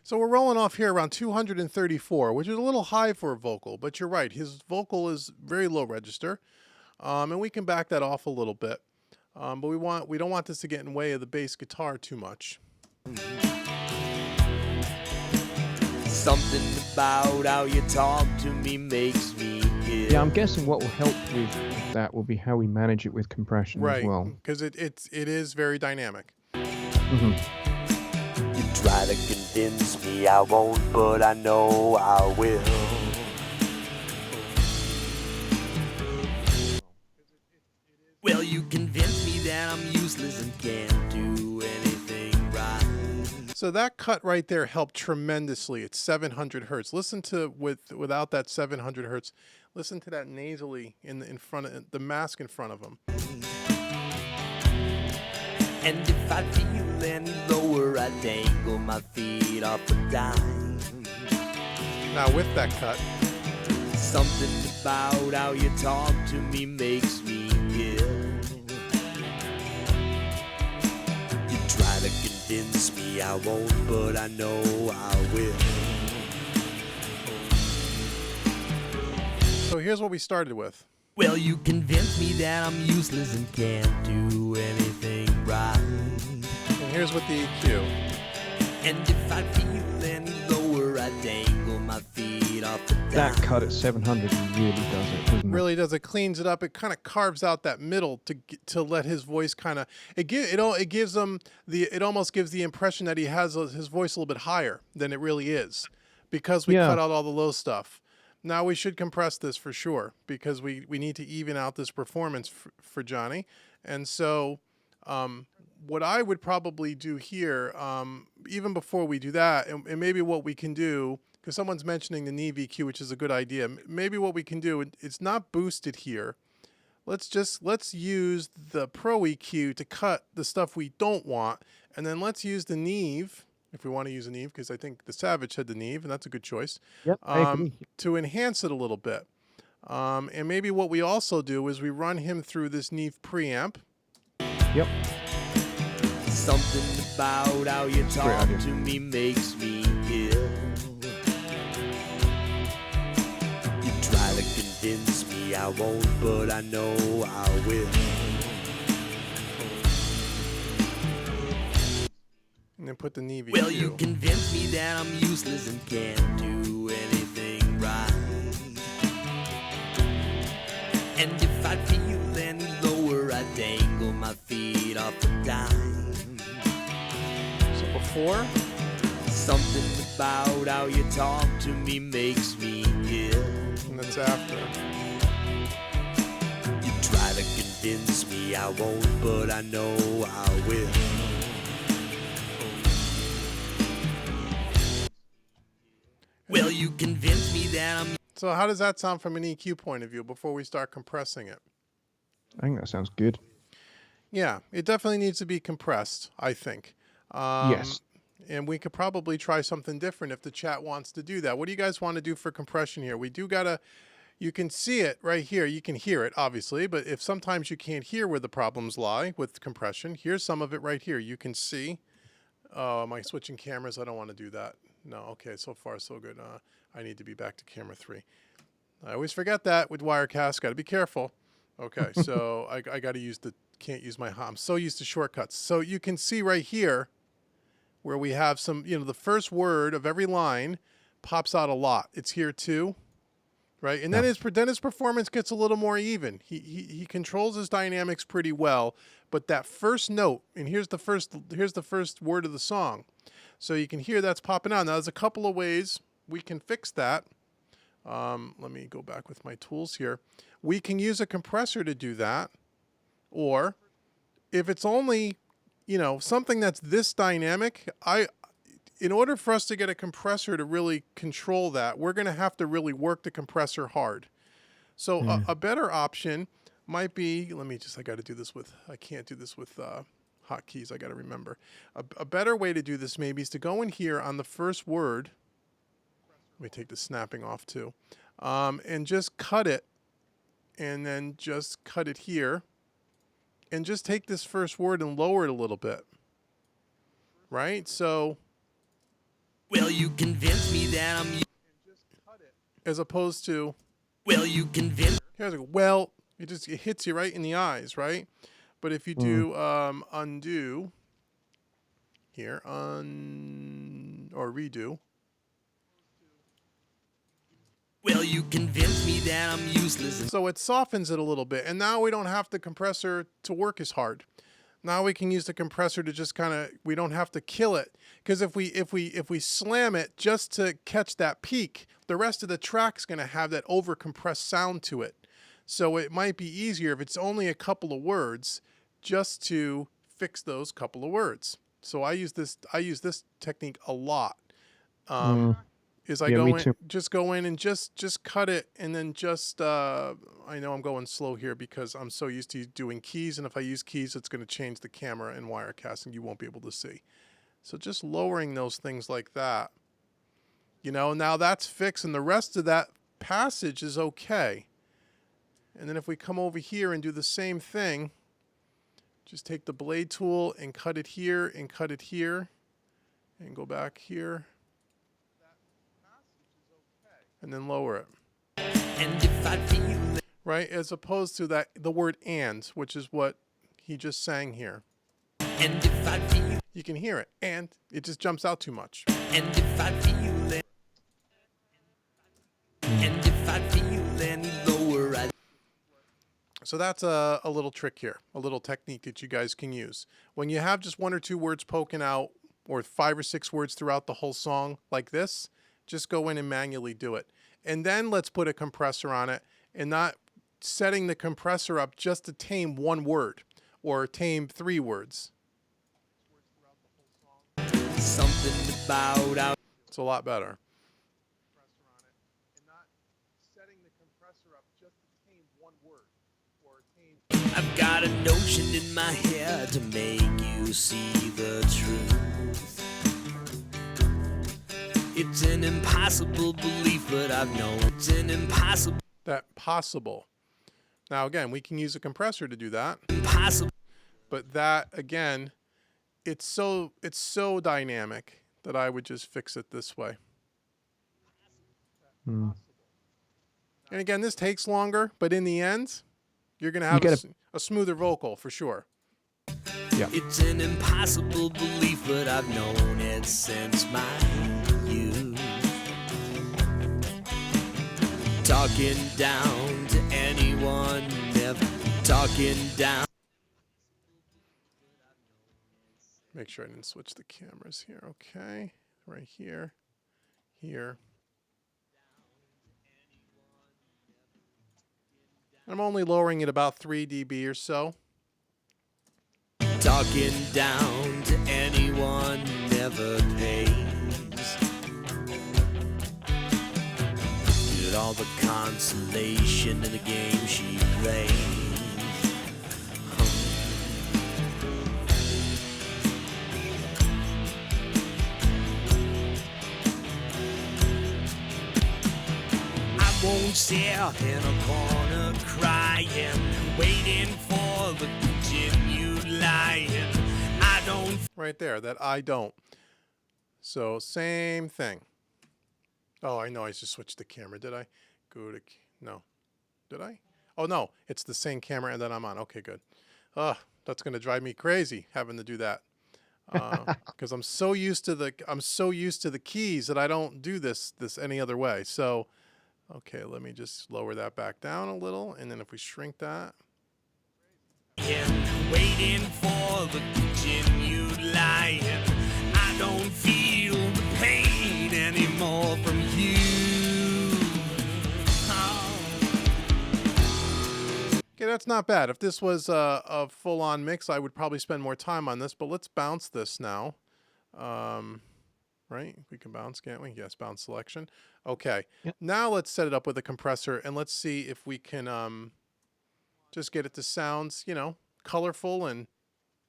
Speaker 1: So we're rolling off here around 234, which is a little high for a vocal, but you're right. His vocal is very low register, and we can back that off a little bit. But we don't want this to get in the way of the bass guitar too much.
Speaker 3: Something about how you talk to me makes me ill.
Speaker 2: Yeah, I'm guessing what will help with that will be how we manage it with compression as
Speaker 1: Right,
Speaker 2: well.
Speaker 1: because it is very dynamic.
Speaker 2: Mm-hmm.
Speaker 3: You try to convince me I won't, but I know I will. Well, you convince me that I'm useless and can't do anything right.
Speaker 1: So that cut right there helped tremendously. It's 700 hertz. Listen to without that 700 hertz. Listen to that nasally in front of the mask in front of him.
Speaker 3: And if I feel any lower, I dangle my feet off the dime.
Speaker 1: Now with that cut,
Speaker 3: something about how you talk to me makes me ill. You try to convince me I won't, but I know I will.
Speaker 1: so here's what we started with.
Speaker 3: Well, you convince me that I'm useless and can't do anything right.
Speaker 1: And here's with the EQ.
Speaker 3: And if I feel any lower, I dangle my feet off the dime.
Speaker 2: That cut at 700 really does it, doesn't it?
Speaker 1: Really does. It cleans it up. It kind of carves out that middle to let his voice kind of it gives him it almost gives the impression that he has his voice a little bit higher than it really is, because we cut out all the low stuff. Now we should compress this for sure, because we need to even out this performance for Johnny. And so what I would probably do here, even before we do that, and maybe what we can do, because someone's mentioning the Neve EQ, which is a good idea. Maybe what we can do, it's not boosted here. Let's use the Pro EQ to cut the stuff we don't want, and then let's use the Neve, if we want to use a Neve, because I think the Savage had the Neve, and that's a good choice.
Speaker 2: Yep, I agree.
Speaker 1: To enhance it a little bit. And maybe what we also do is we run him through this Neve preamp.
Speaker 2: Yep.
Speaker 3: Something about how you talk to me makes me ill. You try to convince me I won't, but I know I will.
Speaker 1: And then put the Neve EQ.
Speaker 3: Well, you convince me that I'm useless and can't do anything right. And if I feel any lower, I dangle my feet off the dime.
Speaker 1: So before,
Speaker 3: something about how you talk to me makes me ill.
Speaker 1: And that's after.
Speaker 3: You try to convince me I won't, but I know I will. Well, you convince me that I'm...
Speaker 1: So how does that sound from an EQ point of view before we start compressing it?
Speaker 2: I think that sounds good.
Speaker 1: Yeah, it definitely needs to be compressed, I think.
Speaker 2: Yes.
Speaker 1: And we could probably try something different if the chat wants to do that. What do you guys want to do for compression here? We do gotta, you can see it right here. You can hear it, obviously, but if sometimes you can't hear where the problems lie with compression, here's some of it right here. You can see, am I switching cameras? I don't want to do that. No, okay, so far so good. I need to be back to camera 3. I always forget that with Wirecast. Got to be careful. Okay, so I got to use can't use my, I'm so used to shortcuts. So you can see right here where we have some, the first word of every line pops out a lot. It's here too, right? And then his performance gets a little more even. He controls his dynamics pretty well, but that first note, and here's the first word of the song. So you can hear that's popping out. Now there's a couple of ways we can fix that. Let me go back with my tools here. We can use a compressor to do that. Or if it's only, something that's this dynamic, in order for us to get a compressor to really control that, we're going to have to really work the compressor hard. So a better option might be, I can't do this with hotkeys I got to remember. A better way to do this maybe is to go in here on the first word. Let me take the snapping off too. And just cut it, and then just cut it here. And just take this first word and lower it a little bit. Right? So...
Speaker 3: Well, you convince me that I'm...
Speaker 1: As opposed to...
Speaker 3: Well, you convince...
Speaker 1: Here's a, well, it hits you right in the eyes, right? But if you do undo here, or redo.
Speaker 3: Well, you convince me that I'm useless.
Speaker 1: So it softens it a little bit, and now we don't have the compressor to work as hard. Now we can use the compressor to just kind of, we don't have to kill it, because if we slam it just to catch that peak, the rest of the track's going to have that over compressed sound to it. So it might be easier if it's only a couple of words just to fix those couple of words. So I use this technique a lot. Is I go in, just go in and just cut it, and then just I know I'm going slow here because I'm so used to doing keys, and if I use keys, it's going to change the camera and Wirecast, and you won't be able to see. So just lowering those things like that, you know, now that's fixed, and the rest of that passage is okay. And then if we come over here and do the same thing, just take the blade tool and cut it here and cut it here, and go back here. And then lower it.
Speaker 3: And if I feel...
Speaker 1: Right? As opposed to that, the word and, which is what he just sang here.
Speaker 3: And if I feel...
Speaker 1: You can hear it, and it just jumps out too much.
Speaker 3: And if I feel it... And if I feel any lower, I...
Speaker 1: So that's a little trick here, a little technique that you guys can use. When you have just 1 or 2 words poking out, or 5 or 6 words throughout the whole song like this, just go in and manually do it. And then let's put a compressor on it, and not setting the compressor up just to tame 1 word or tame 3 words.
Speaker 3: Something about out...
Speaker 1: It's a lot better.
Speaker 3: I've got a notion in my head to make you see the truth. It's an impossible belief, but I've known it's an impossible...
Speaker 1: That possible. Now, again, we can use a compressor to do that.
Speaker 3: Impossible.
Speaker 1: But that, again, it's so dynamic that I would just fix it this way. And again, this takes longer, but in the end, you're going to have a smoother vocal for sure.
Speaker 2: Yeah.
Speaker 3: It's an impossible belief, but I've known it since my youth. Talking down to anyone, never talking down.
Speaker 1: Make sure I didn't switch the cameras here. Okay, right here, here. I'm only lowering it about 3 dB or so.
Speaker 3: Talking down to anyone never pays. Get all the consolation in the game she plays. I won't sit in a corner crying, waiting for the continued lying. I don't...
Speaker 1: Right there, that I don't. So same thing. Oh, I know I just switched the camera. Did I? Go to... No. Did I? Oh, no. It's the same camera and then I'm on. Okay, good. That's going to drive me crazy having to do that. Because I'm so used to the keys that I don't do this any other way. So... Okay, let me just lower that back down a little, and then if we shrink that.
Speaker 3: Waiting for the continued lying. I don't feel the pain anymore from you. Oh.
Speaker 1: Okay, that's not bad. If this was a full-on mix, I would probably spend more time on this, but let's bounce this now. Right? We can bounce, can't we? Yes, bounce selection. Okay. Yep. Now let's set it up with a compressor, and let's see if we can just get it to sound, you know, colorful and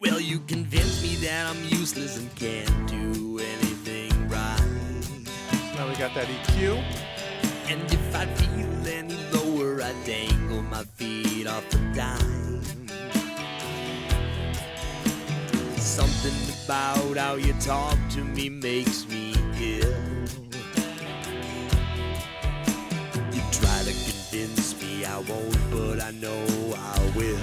Speaker 3: Well, you convince me that I'm useless and can't do anything right.
Speaker 1: Now we got that EQ.
Speaker 3: And if I feel any lower, I dangle my feet off the dime. Something about how you talk to me makes me ill. You try to convince me I won't, but I know I will.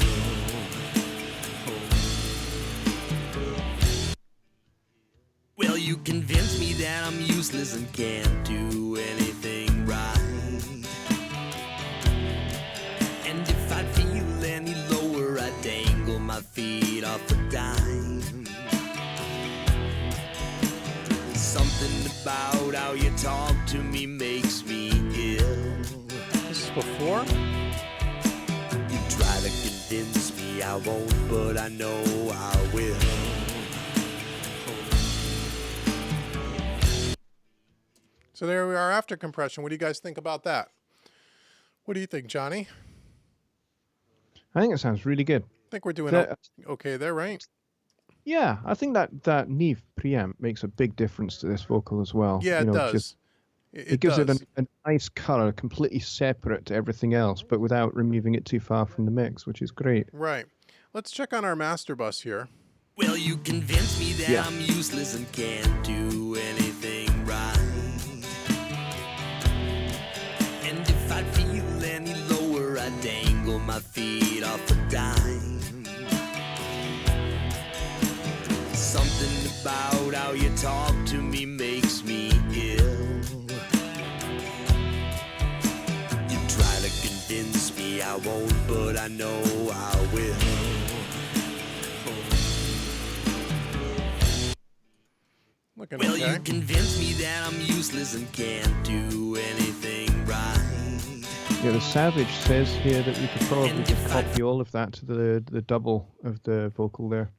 Speaker 3: Well, you convince me that I'm useless and can't do anything right. And if I feel any lower, I dangle my feet off a dime. Something about how you talk to me makes me ill.
Speaker 1: This is before.
Speaker 3: You try to convince me I won't, but I know I will.
Speaker 1: So there we are after compression. What do you guys think about that? What do you think, Johnny?
Speaker 2: I think it sounds really good.
Speaker 1: I think we're doing
Speaker 2: The-
Speaker 1: okay there, right?
Speaker 2: Yeah, I think that Neve preamp makes a big difference to this vocal as well.
Speaker 1: Yeah,
Speaker 2: You
Speaker 1: it
Speaker 2: know,
Speaker 1: does.
Speaker 2: just-
Speaker 1: It
Speaker 2: It gives
Speaker 1: does.
Speaker 2: it a nice color, completely separate to everything else, but without removing it too far from the mix, which is great.
Speaker 1: Right. Let's check on our master bus here.
Speaker 3: Well, you convince me that
Speaker 2: Yeah.
Speaker 3: I'm useless and can't do anything right. And if I feel any lower, I dangle my feet off a dime. Something about how you talk to me makes me ill. You try to convince me I won't, but I know I will.
Speaker 1: Looking
Speaker 3: Well,
Speaker 1: okay.
Speaker 3: you convince me that I'm useless and can't do anything right.
Speaker 2: Yeah, the Savage says here that we could probably just copy all of that to the double of the vocal there.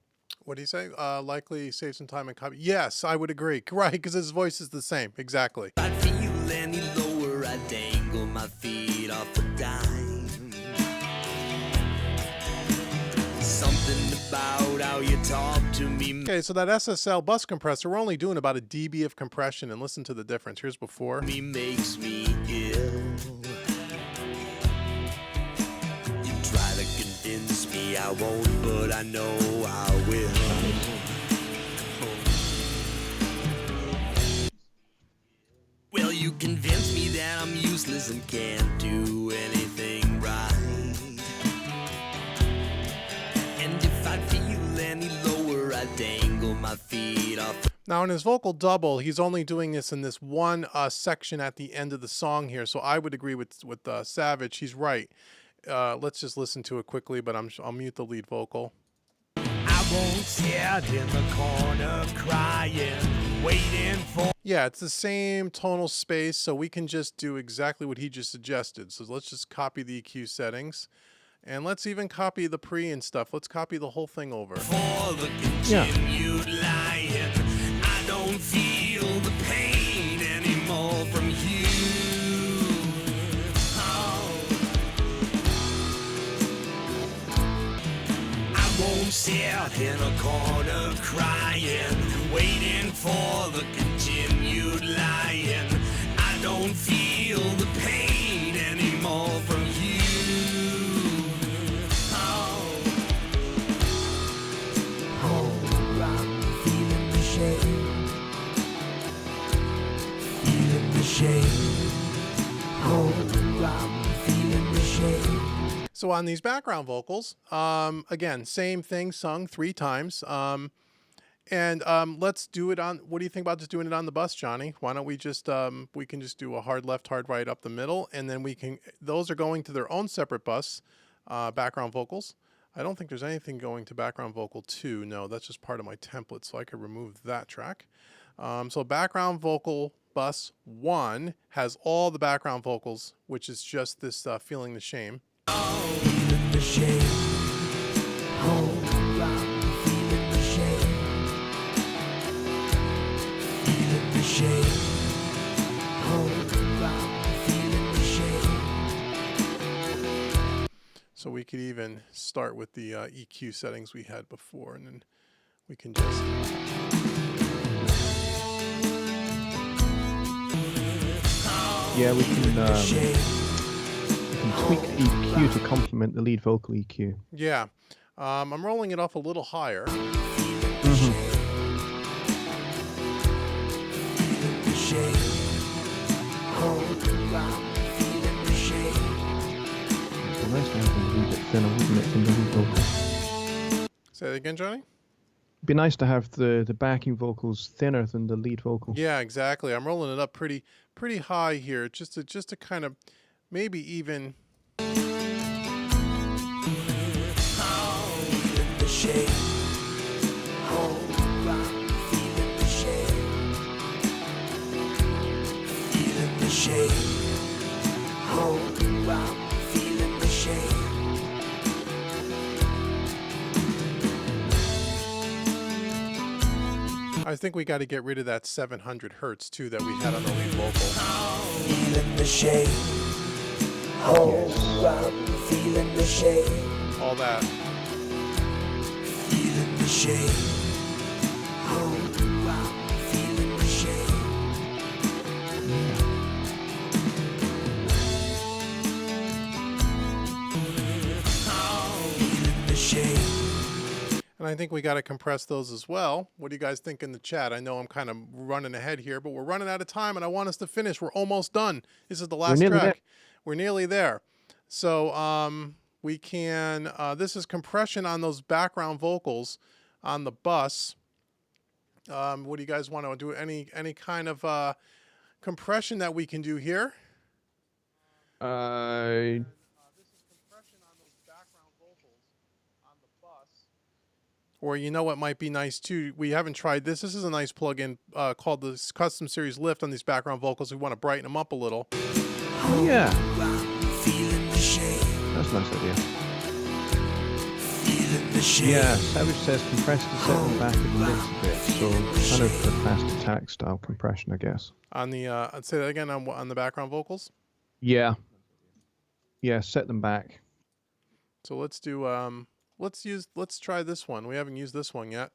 Speaker 1: What do you say? Likely save some time and copy. Yes, I would agree. Right, because his voice is the same. Exactly.
Speaker 3: If I feel any lower, I dangle my feet off a dime. Something about how you talk to me
Speaker 1: Okay, so that SSL bus compressor, we're only doing about a dB of compression, and listen to the difference. Here's before.
Speaker 3: makes me ill. You try to convince me I won't, but I know I will. Well, you convince me that I'm useless and can't do anything right. And if I feel any lower, I dangle my feet off.
Speaker 1: Now, in his vocal double, he's only doing this in this one section at the end of the song here. So I would agree with Savage. He's right. Let's just listen to it quickly, but I'll mute the lead vocal.
Speaker 3: I won't sit in the corner crying, waiting for.
Speaker 1: Yeah, it's the same tonal space, so we can just do exactly what he just suggested. So let's just copy the EQ settings. And let's even copy the pre and stuff. Let's copy the whole thing over.
Speaker 3: For the continued lying, I don't feel the pain anymore from you. Oh. I won't sit in a corner crying, waiting for the continued lying. I don't feel the pain anymore from you.
Speaker 1: So on these background vocals, again, same thing sung 3 times. Let's do it on, what do you think about just doing it on the bus, Johnny? Why don't we just, we can just do a hard left, hard right up the middle, and then we can, those are going to their own separate bus, background vocals. I don't think there's anything going to background vocal 2. No, that's just part of my template, so I could remove that track. So background vocal bus 1 has all the background vocals, which is just this feeling the shame.
Speaker 3: Feeling the shame. Oh, I'm feeling the shame. Feeling the shame. Oh, I'm feeling the shame.
Speaker 1: So we could even start with the EQ settings we had before, and then we can just...
Speaker 2: Yeah, we can tweak the EQ to complement the lead vocal EQ.
Speaker 1: Yeah. I'm rolling it up a little higher.
Speaker 2: Nice to have them a little bit thinner, wouldn't it, in the lead vocal?
Speaker 1: Say that again, Johnny?
Speaker 2: It'd be nice to have the backing vocals thinner than the lead vocal.
Speaker 1: Yeah, exactly. I'm rolling it up pretty high here, just to kind of maybe even... I think we got to get rid of that 700 hertz too that we had on the lead vocal.
Speaker 3: Feeling the shade. Feeling the shade.
Speaker 1: All that.
Speaker 3: Feeling the shade. Feeling the shade. Feeling the shade.
Speaker 1: And I think we got to compress those as well. What do you guys think in the chat? I know I'm kind of running ahead here, but we're running out of time and I want us to finish. We're almost done. This is the last track.
Speaker 2: There.
Speaker 1: We're nearly there. So we can, this is compression on those background vocals on the bus. What do you guys want to do? Any kind of compression that we can do here? This is compression on those background vocals on the bus. Or you know what might be nice too? We haven't tried this. This is a nice plugin called the Custom Series Lift on these background vocals. We want to brighten them up a little.
Speaker 2: Oh yeah. That's a nice idea. Yeah, Savage says compress to set them back in the mix a bit. So kind of the fast attack style compression, I guess.
Speaker 1: On the I'd say that again on the background vocals.
Speaker 2: Yeah. Yeah, set them back.
Speaker 1: So let's do let's try this one. We haven't used this one yet.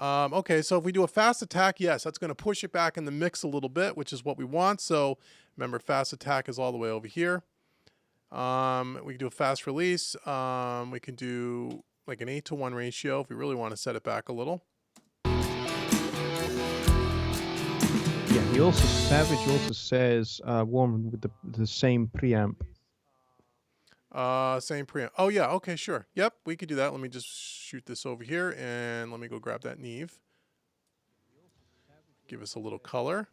Speaker 1: Okay, so if we do a fast attack, yes, that's going to push it back in the mix a little bit, which is what we want. So remember, fast attack is all the way over here. We can do a fast release. We can do like an 8-to-1 ratio if we really want to set it back a little.
Speaker 2: Yeah, Savage also says warm with the same preamp.
Speaker 1: Same preamp. Oh yeah, okay, sure. Yep, we could do that. Let me just shoot this over here and let me go grab that Neve. Give us a little color.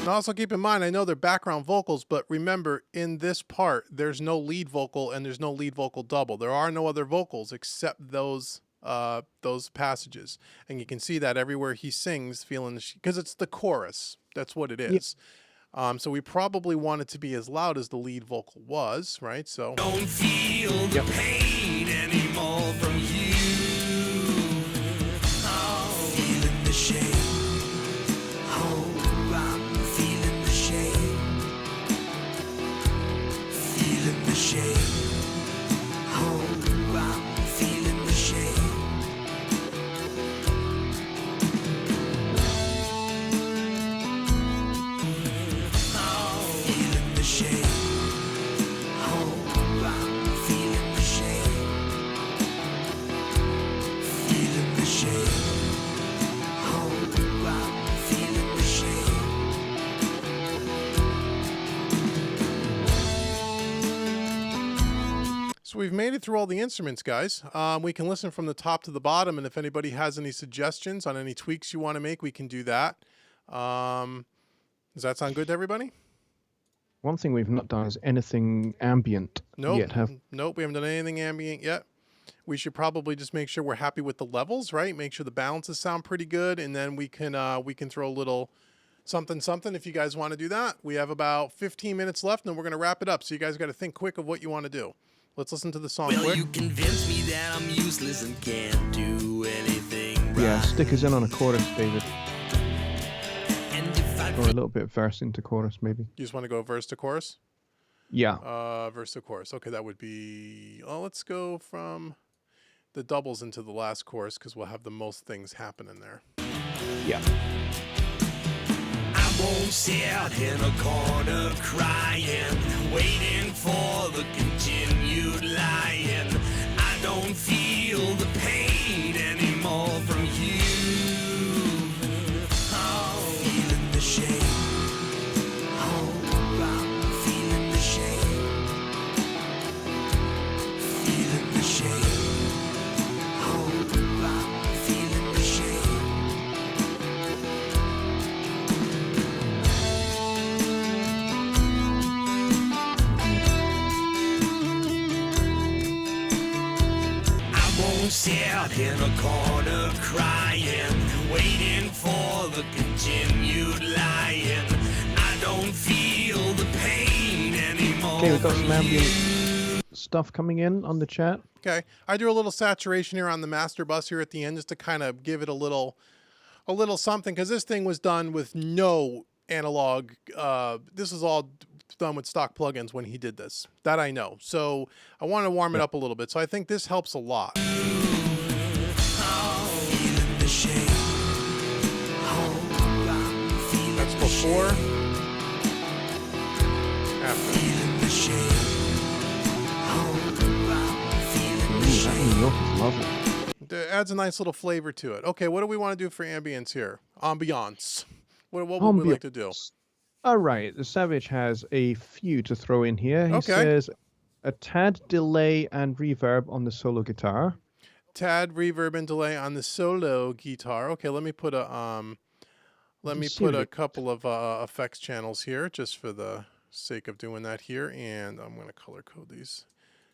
Speaker 1: And also keep in mind, I know they're background vocals, but remember, in this part, there's no lead vocal and there's no lead vocal double. There are no other vocals except those passages. And you can see that everywhere he sings, feeling, because it's the chorus. That's what it is. Yeah. So we probably want it to be as loud as the lead vocal was, right? So
Speaker 3: don't feel the pain anymore from you. Oh, feeling the shame.
Speaker 1: So we've made it through all the instruments, guys. We can listen from the top to the bottom, and if anybody has any suggestions on any tweaks you want to make, we can do that. Does that sound good to everybody?
Speaker 2: One thing we've not done is anything ambient
Speaker 1: Nope.
Speaker 2: yet.
Speaker 1: Nope. We haven't done anything ambient yet. We should probably just make sure we're happy with the levels, right? Make sure the balances sound pretty good, and then we can throw a little something if you guys want to do that. We have about 15 minutes left, and then we're gonna wrap it up. So you guys got to think quick of what you want to do. Let's listen to the song
Speaker 3: Well,
Speaker 1: quick.
Speaker 3: you convince me that I'm useless and can't do anything right.
Speaker 2: Yeah, stick us in on a chorus, David.
Speaker 3: And if I
Speaker 2: Or a little bit verse into chorus, maybe.
Speaker 1: You just want to go verse to chorus?
Speaker 2: Yeah.
Speaker 1: Verse to chorus. Okay, that would be. Oh, let's go from the doubles into the last chorus because we'll have the most things happening there.
Speaker 2: Yeah.
Speaker 3: I won't sit in a corner crying, waiting for the continued lying. I don't feel the pain anymore from you. Oh, feeling the shame. Oh, I'm feeling the shame. Feeling the shame. Oh, I'm feeling the shame. I won't sit in a corner crying, waiting for the continued lying. I don't feel the pain anymore.
Speaker 2: Okay, we've got
Speaker 3: from
Speaker 2: some ambient
Speaker 3: you.
Speaker 2: stuff coming in on the chat.
Speaker 1: Okay, I do a little saturation here on the master bus here at the end just to kind of give it a little something because this thing was done with no analog. This is all done with stock plugins when he did this. That I know. So I want to warm it up a little bit. So I think this helps a lot.
Speaker 3: Oh, feeling the shame. Oh, I'm feeling
Speaker 1: That's
Speaker 3: the
Speaker 1: before.
Speaker 3: shame.
Speaker 1: After.
Speaker 3: Feeling the shame. Oh, I'm feeling the
Speaker 2: Ooh, that
Speaker 3: shame.
Speaker 2: New York is lovely.
Speaker 1: It adds a nice little flavor to it. Okay, what do we want to do for ambience here? Ambiance. What would we like to do?
Speaker 2: All right, the Savage has a few to throw in here. He
Speaker 1: Okay.
Speaker 2: says a tad delay and reverb on the solo guitar.
Speaker 1: Tad reverb and delay on the solo guitar. Okay, let me put a couple of effects channels here just for the sake of doing that here, and I'm going to color code these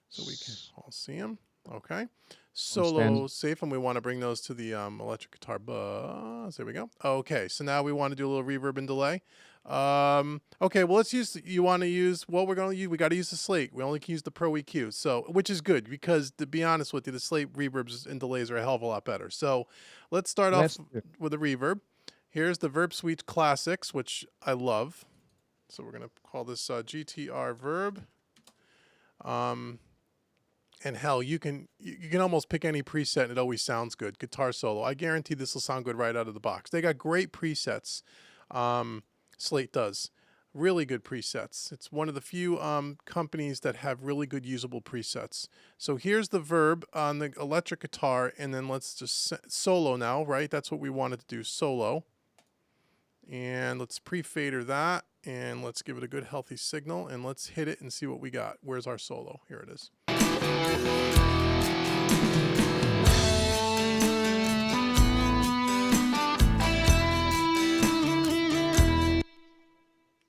Speaker 1: so we can all see them. Okay, solo safe, and we want to bring those to the electric guitar bus. There we go. Okay, so now we want to do a little reverb and delay. Okay, well let's use. You want to use what we're going to use? We got to use the slate. We only can use the Pro EQ, so which is good because to be honest with you, the slate reverbs and delays are a hell of a lot better. So let's start off with a reverb. Here's the Verb Suite Classics, which I love. So we're gonna call this GTR Verb. And hell, you can almost pick any preset and it always sounds good. Guitar solo. I guarantee this will sound good right out of the box. They got great presets. Slate does. Really good presets. It's one of the few companies that have really good usable presets. So here's the Verb on the electric guitar, and then let's just solo now, right? That's what we wanted to do, solo. And let's pre-fader that, and let's give it a good healthy signal, and let's hit it and see what we got. Where's our solo? Here it is.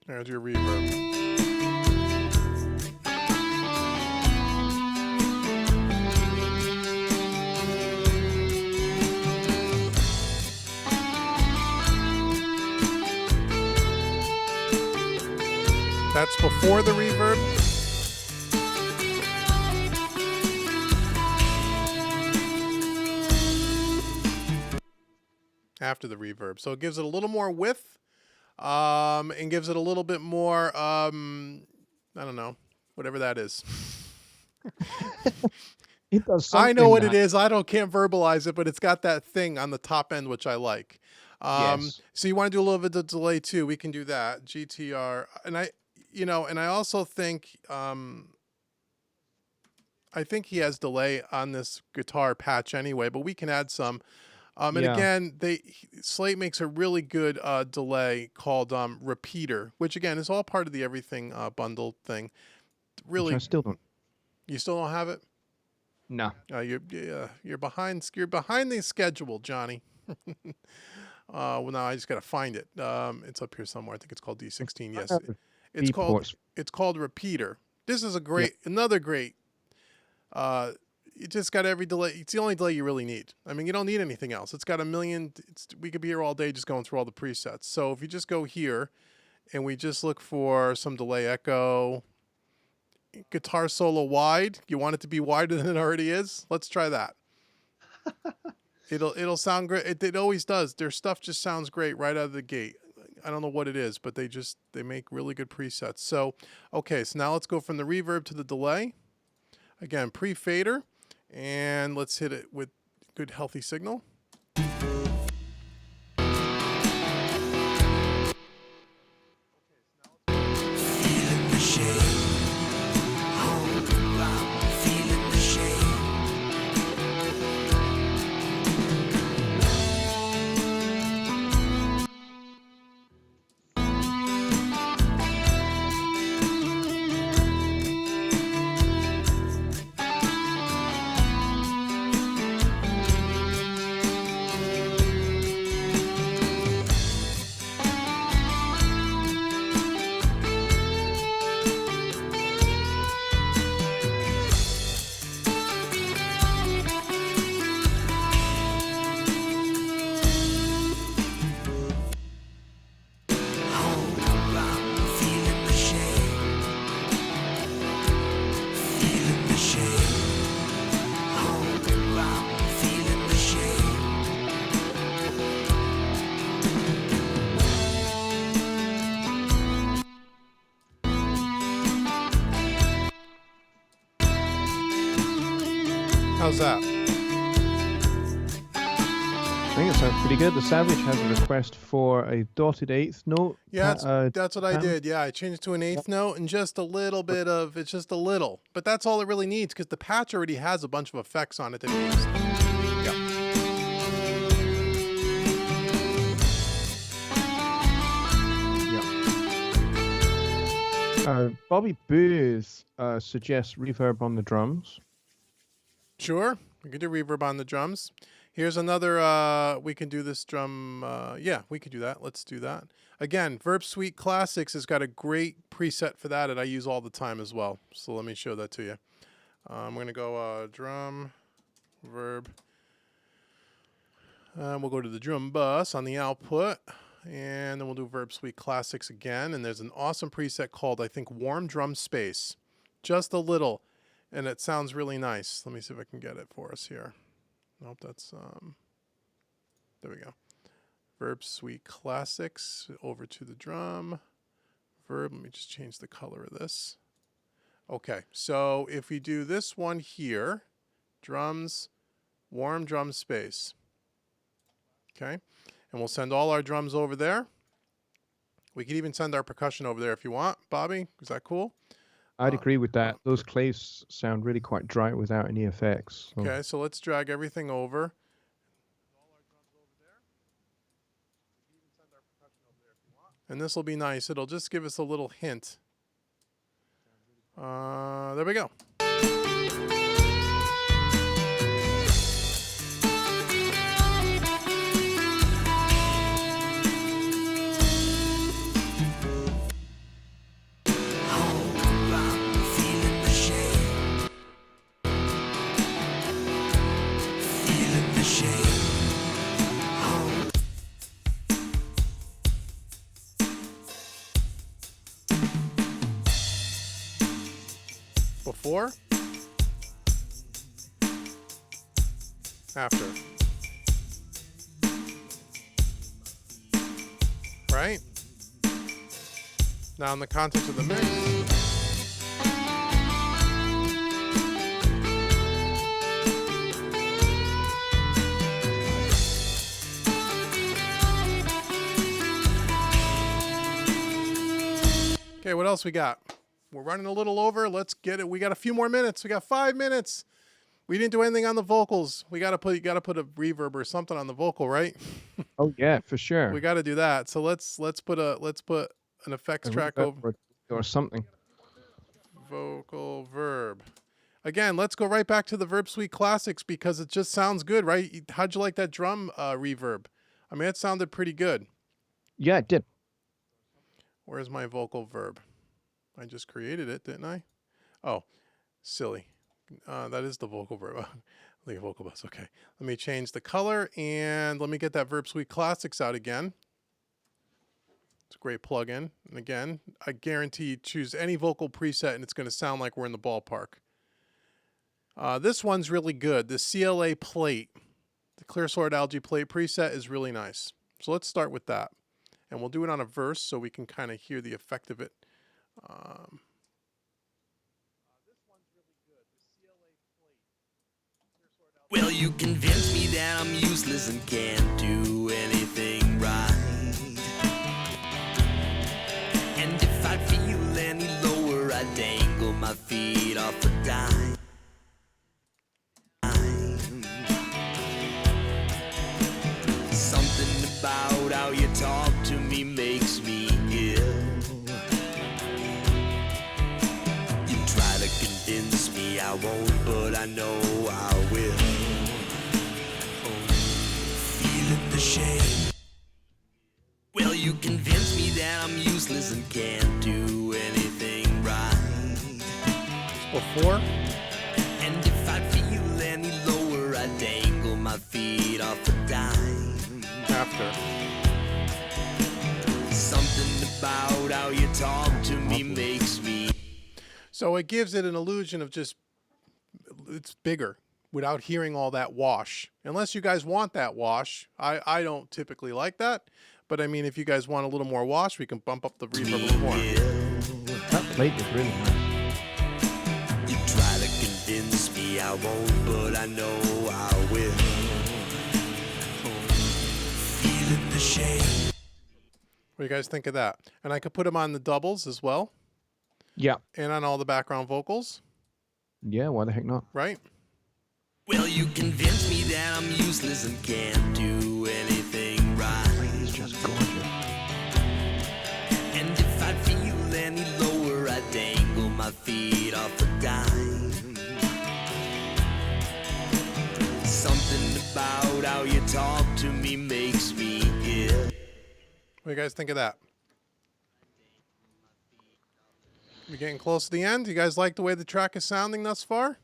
Speaker 1: There's your reverb. That's before the reverb. After the reverb. So it gives it a little more width, and gives it a little bit more, I don't know, whatever that is.
Speaker 2: It does
Speaker 1: I know what it is. Can't verbalize it, but it's got that thing on the top end, which I like.
Speaker 2: Yes.
Speaker 1: So you want to do a little bit of delay too. We can do that. GTR. And I also think, I think he has delay on this guitar patch anyway, but we can add some. And again, Slate makes a really good delay called Repeater, which again is all part of the Everything bundle thing. Really,
Speaker 2: which I still don't.
Speaker 1: You still don't have it?
Speaker 2: No.
Speaker 1: You're behind. You're behind the schedule, Johnny. Well, now I just got to find it. It's up here somewhere. I think it's called D16. Yes, It's called
Speaker 2: ports.
Speaker 1: repeater. This is a
Speaker 2: Yep.
Speaker 1: great, another great. You just got every delay. It's the only delay you really need. I mean, you don't need anything else. It's got a million. We could be here all day just going through all the presets. So if you just go here, and we just look for some delay echo, guitar solo wide. You want it to be wider than it already is. Let's try that. It'll sound great. It always does. Their stuff just sounds great right out of the gate. I don't know what it is, but they make really good presets. So, okay, so now let's go from the reverb to the delay. Again, pre-fader, and let's hit it with good healthy signal.
Speaker 3: Feeling the shade. Oh, I'm feeling the shade.
Speaker 1: How's that?
Speaker 2: I think it sounds pretty good. The Savage has a request for a dotted eighth note.
Speaker 1: Yeah, that's what I
Speaker 2: pattern.
Speaker 1: did. Yeah, I changed it to an eighth note and just a little bit of, it's just a little. But that's all it really needs because the patch already has a bunch of effects on it that it needs.
Speaker 2: Yeah. Bobby Booth suggests reverb on the drums.
Speaker 1: Sure, we can do reverb on the drums. Here's another, we can do this drum, yeah, we could do that. Let's do that. Again, Verb Suite Classics has got a great preset for that I use all the time as well. So let me show that to you. I'm going to go drum, verb. We'll go to the drum bus on the output, and then we'll do Verb Suite Classics again. And there's an awesome preset called, I think, Warm Drum Space. Just a little, and it sounds really nice. Let me see if I can get it for us here. Nope, that's, there we go. Verb Suite Classics, over to the drum. Verb, let me just change the color of this. Okay, so if we do this one here, drums, warm drum space. Okay, and we'll send all our drums over there. We could even send our percussion over there if you want. Bobby, is that cool?
Speaker 2: I'd agree with that. Those clays sound really quite dry without any effects. So.
Speaker 1: Okay, so let's drag everything over. And this will be nice. It'll just give us a little hint. There we go. Before, after, right? Now in the context of the mix. Okay, what else we got? We're running a little over. Let's get it. We got a few more minutes. We got 5 minutes. We didn't do anything on the vocals. You got to put a reverb or something on the vocal, right?
Speaker 2: Oh yeah, for sure.
Speaker 1: We got to do that. So let's put an effects track over
Speaker 2: or something.
Speaker 1: Vocal verb. Again, let's go right back to the Verb Suite Classics because it just sounds good, right? How'd you like that drum reverb? I mean, it sounded pretty good.
Speaker 2: Yeah, it did.
Speaker 1: Where's my vocal verb? I just created it, didn't I? Oh, silly. That is the vocal verb. The vocal bus. Okay. Let me change the color and let me get that Verb Suite Classics out again. It's a great plugin. And again, I guarantee you choose any vocal preset and it's going to sound like we're in the ballpark. This one's really good. The CLA plate, the Clear Sword Algae plate preset is really nice. So let's start with that. And we'll do it on a verse so we can kind of hear the effect of it.
Speaker 3: Well, you convince me that I'm useless and can't do anything right. And if I feel any lower, I dangle my feet off the dime. Something about how you talk to me makes me ill. You try to convince me I won't, but I know I will. Feeling the shame. Well, you convince me that I'm useless and can't do anything right.
Speaker 1: Before.
Speaker 3: And if I feel any lower, I dangle my feet off the dime.
Speaker 1: After.
Speaker 3: Something about how you talk to me makes me.
Speaker 1: So it gives it an illusion of just, it's bigger without hearing all that wash. Unless you guys want that wash. I don't typically like that. But I mean, if you guys want a little more wash, we can bump up the reverb a little more.
Speaker 2: That plate is really nice.
Speaker 3: You try to convince me I won't, but I know I will. Feeling the shame.
Speaker 1: What do you guys think of that? And I could put them on the doubles as well.
Speaker 2: Yeah.
Speaker 1: And on all the background vocals.
Speaker 2: Yeah, why the heck not?
Speaker 1: Right?
Speaker 3: Well, you convince me that I'm useless and can't do anything right.
Speaker 2: It's just gorgeous.
Speaker 3: And if I feel any lower, I dangle my feet off the dime. Something about how you talk to me makes me ill.
Speaker 1: What do you guys think of that? We're getting close to the end. You guys like the way the track is sounding thus far?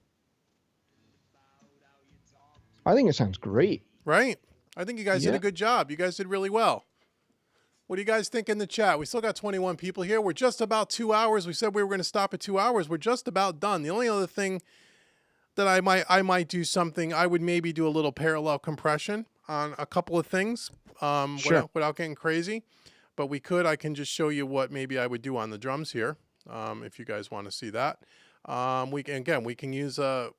Speaker 2: I think it sounds great.
Speaker 1: Right? I think you guys did a good job. You guys did really well. What do you guys think in the chat? We still got 21 people here. We're just about 2 hours. We said we were going to stop at 2 hours. We're just about done. The only other thing that I might do something, I would maybe do a little parallel compression on a couple of things
Speaker 2: Sure.
Speaker 1: without getting crazy. But I can just show you what maybe I would do on the drums here if you guys want to see that. We can use a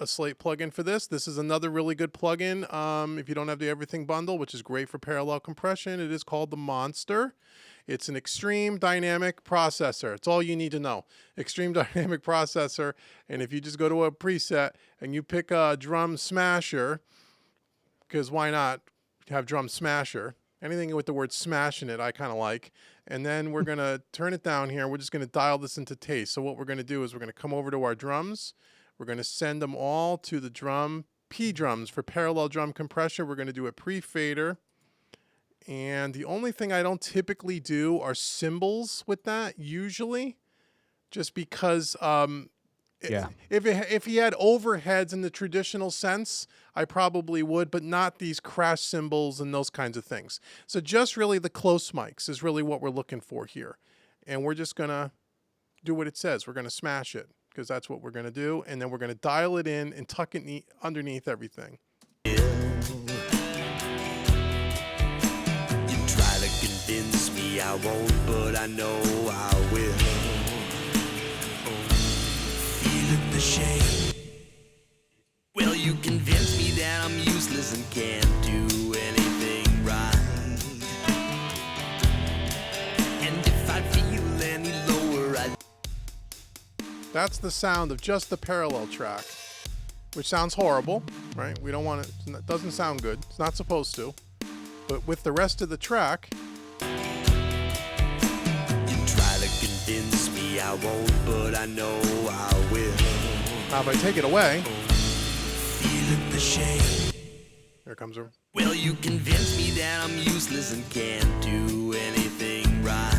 Speaker 1: Slate plugin for this. This is another really good plugin if you don't have the Everything bundle, which is great for parallel compression. It is called the Monster. It's an extreme dynamic processor. It's all you need to know. Extreme dynamic processor. And if you just go to a preset and you pick a drum smasher, because why not have drum smasher? Anything with the word smash in it, I kind of like. And then we're going to turn it down here. We're just going to dial this into taste. So what we're going to do is we're going to come over to our drums. We're going to send them all to the drum, P drums for parallel drum compression. We're going to do a pre-fader. And the only thing I don't typically do are cymbals with that, usually. Just because if he had overheads in the traditional sense, I probably would, but not these crash cymbals and those kinds of things. So just really the close mics is really what we're looking for here. And we're just going to do what it says. We're going to smash it, because that's what we're going to do. And then we're going to dial it in and tuck it underneath everything.
Speaker 3: You try to convince me I won't, but I know I will. Feeling the shame. Well, you convince me that I'm useless and can't do anything right. And if I feel any lower,
Speaker 1: That's the sound of just the parallel track, which sounds horrible, right? We don't want it. It doesn't sound good. It's not supposed to. But with the rest of the track,
Speaker 3: you try to convince me I won't, but I know I will.
Speaker 1: now if I take it away,
Speaker 3: Feeling the shame.
Speaker 1: here comes her.
Speaker 3: Well, you convince me that I'm useless and can't do anything right.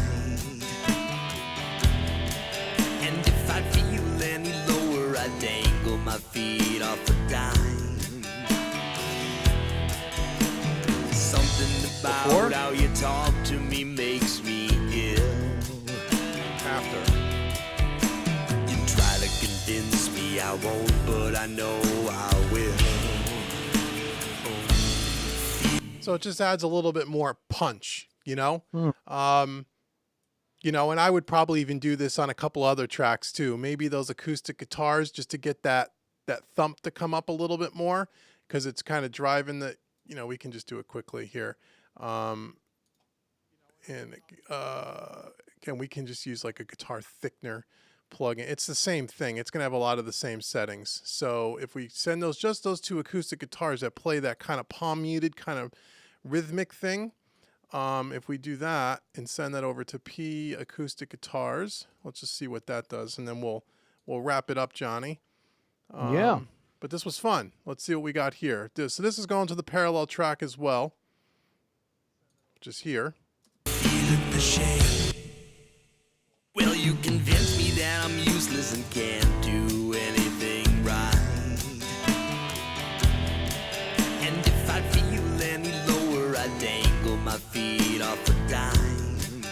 Speaker 3: I won't, but I know I will.
Speaker 1: So it just adds a little bit more punch, you know?
Speaker 2: Hmm.
Speaker 1: You know, and I would probably even do this on a couple other tracks too. Maybe those acoustic guitars just to get that thump to come up a little bit more, because it's kind of driving the, you know, we can just do it quickly here. And again, we can just use like a guitar thickener plugin. It's the same thing. It's going to have a lot of the same settings. So if we send just those two acoustic guitars that play that kind of palm muted kind of rhythmic thing, if we do that and send that over to P acoustic guitars, let's just see what that does, and then we'll wrap it up, Johnny.
Speaker 2: Yeah.
Speaker 1: But this was fun. Let's see what we got here. So this is going to the parallel track as well, which is here.
Speaker 3: Feeling the shame. Well, you convince me that I'm useless and can't do anything right. And if I feel any lower, I dangle my feet off a dime.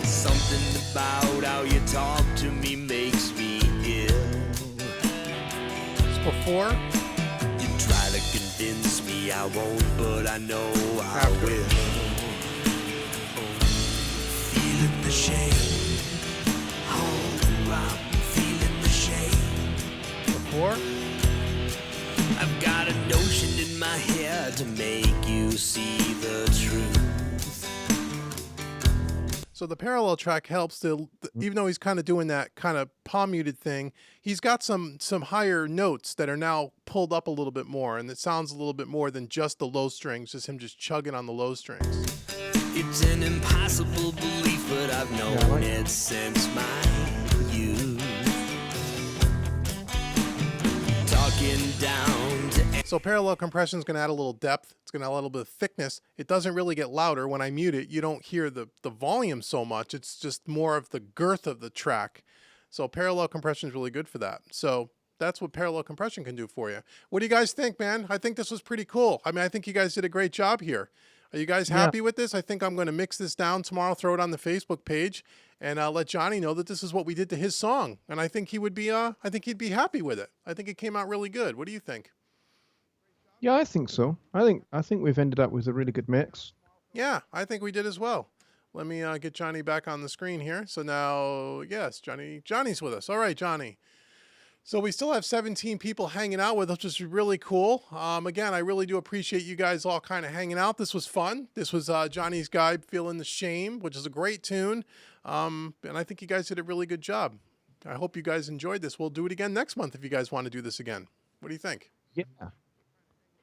Speaker 3: Something about how you talk to me makes me ill.
Speaker 1: It's before.
Speaker 3: You try to convince me I won't, but I know I
Speaker 1: After.
Speaker 3: will. Feeling the shame. Oh, I'm feeling the shame.
Speaker 1: Before.
Speaker 3: I've got a notion in my head to make you see the truth.
Speaker 1: So the parallel track helps to, even though he's kind of doing that kind of palm muted thing, he's got some higher notes that are now pulled up a little bit more, and it sounds a little bit more than just the low strings, just him just chugging on the low strings.
Speaker 3: It's an impossible belief, but I've known it since my youth. Talking down to
Speaker 1: So parallel compression is going to add a little depth. It's going to add a little bit of thickness. It doesn't really get louder. When I mute it, you don't hear the volume so much. It's just more of the girth of the track. So parallel compression is really good for that. So that's what parallel compression can do for you. What do you guys think, man? I think this was pretty cool. I mean, I think you guys did a great job here. Are you guys happy with this? I think I'm going to mix this down tomorrow, throw it on the Facebook page, and let Johnny know that this is what we did to his song. And I think he would be, I think he'd be happy with it. I think it came out really good. What do you think?
Speaker 2: Yeah, I think so. I think we've ended up with a really good mix.
Speaker 1: Yeah, I think we did as well. Let me get Johnny back on the screen here. So now, yes, Johnny's with us. All right, Johnny. So we still have 17 people hanging out with us, which is really cool. Again, I really do appreciate you guys all kind of hanging out. This was fun. This was Johnny's Guide, Feeling the Shame, which is a great tune. And I think you guys did a really good job. I hope you guys enjoyed this. We'll do it again next month if you guys want to do this again. What do you think?
Speaker 2: Yeah.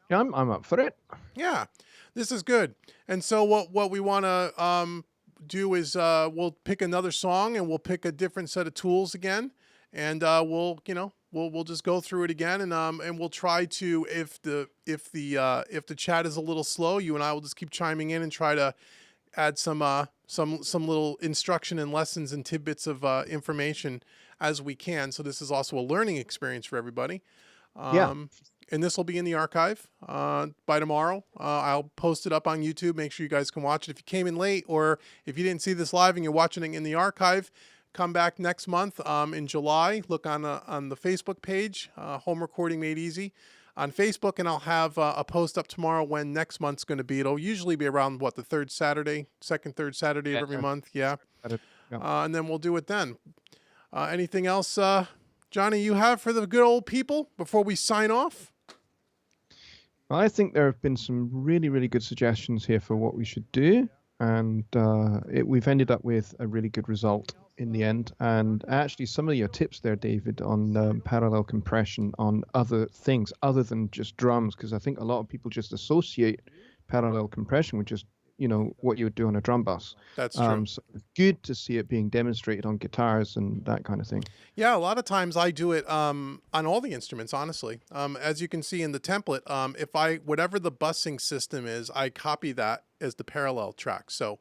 Speaker 2: Yeah, I'm up for it.
Speaker 1: Yeah, this is good. And so what we want to do is we'll pick another song and we'll pick a different set of tools again, and we'll just go through it again, and we'll try to, if the chat is a little slow, you and I will just keep chiming in and try to add some little instruction and lessons and tidbits of information as we can. So this is also a learning experience for everybody.
Speaker 2: Yeah.
Speaker 1: And this will be in the archive by tomorrow. I'll post it up on YouTube. Make sure you guys can watch it. If you came in late, or if you didn't see this live and you're watching it in the archive, come back next month in July. Look on the Facebook page, Home Recording Made Easy, on Facebook, and I'll have a post up tomorrow when next month's going to be. It'll usually be around, the third Saturday of every month. Yeah. And then we'll do it then. Anything else, Johnny, you have for the good old people before we sign off?
Speaker 2: I think there have been some really, really good suggestions here for what we should do, and we've ended up with a really good result in the end. And actually, some of your tips there, David, on parallel compression on other things other than just drums, because I think a lot of people just associate parallel compression with just what you would do on a drum bus.
Speaker 1: That's true.
Speaker 2: So it's good to see it being demonstrated on guitars and that kind of thing.
Speaker 1: Yeah, a lot of times I do it on all the instruments, honestly. As you can see in the template, whatever the busing system is, I copy that as the parallel track. So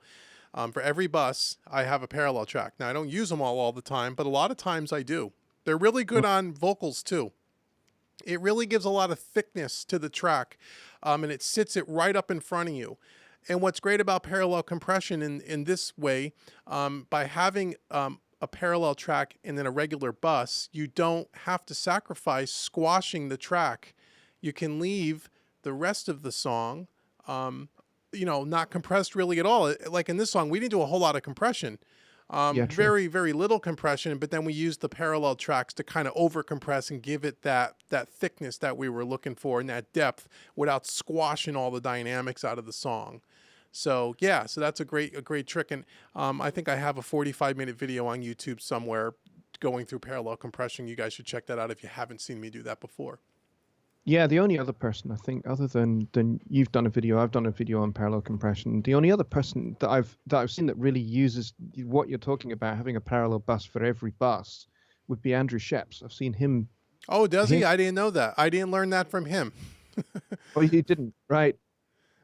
Speaker 1: for every bus, I have a parallel track. Now, I don't use them all the time, but a lot of times I do. They're really good on vocals too. It really gives a lot of thickness to the track, and it sits it right up in front of you. And what's great about parallel compression in this way, by having a parallel track and then a regular bus, you don't have to sacrifice squashing the track. You can leave the rest of the song, not compressed really at all. Like in this song, we didn't do a whole lot of compression.
Speaker 2: Yeah, true.
Speaker 1: Very, very little compression, but then we used the parallel tracks to kind of over compress and give it that thickness that we were looking for and that depth without squashing all the dynamics out of the song. So yeah, so that's a great trick. And I think I have a 45-minute video on YouTube somewhere going through parallel compression. You guys should check that out if you haven't seen me do that before.
Speaker 2: Yeah, the only other person I think, other than you've done a video, I've done a video on parallel compression. The only other person that I've seen that really uses what you're talking about, having a parallel bus for every bus, would be Andrew Sheps. I've seen him.
Speaker 1: Oh, does he? I didn't know that. I didn't learn that from him.
Speaker 2: Oh, you didn't, right?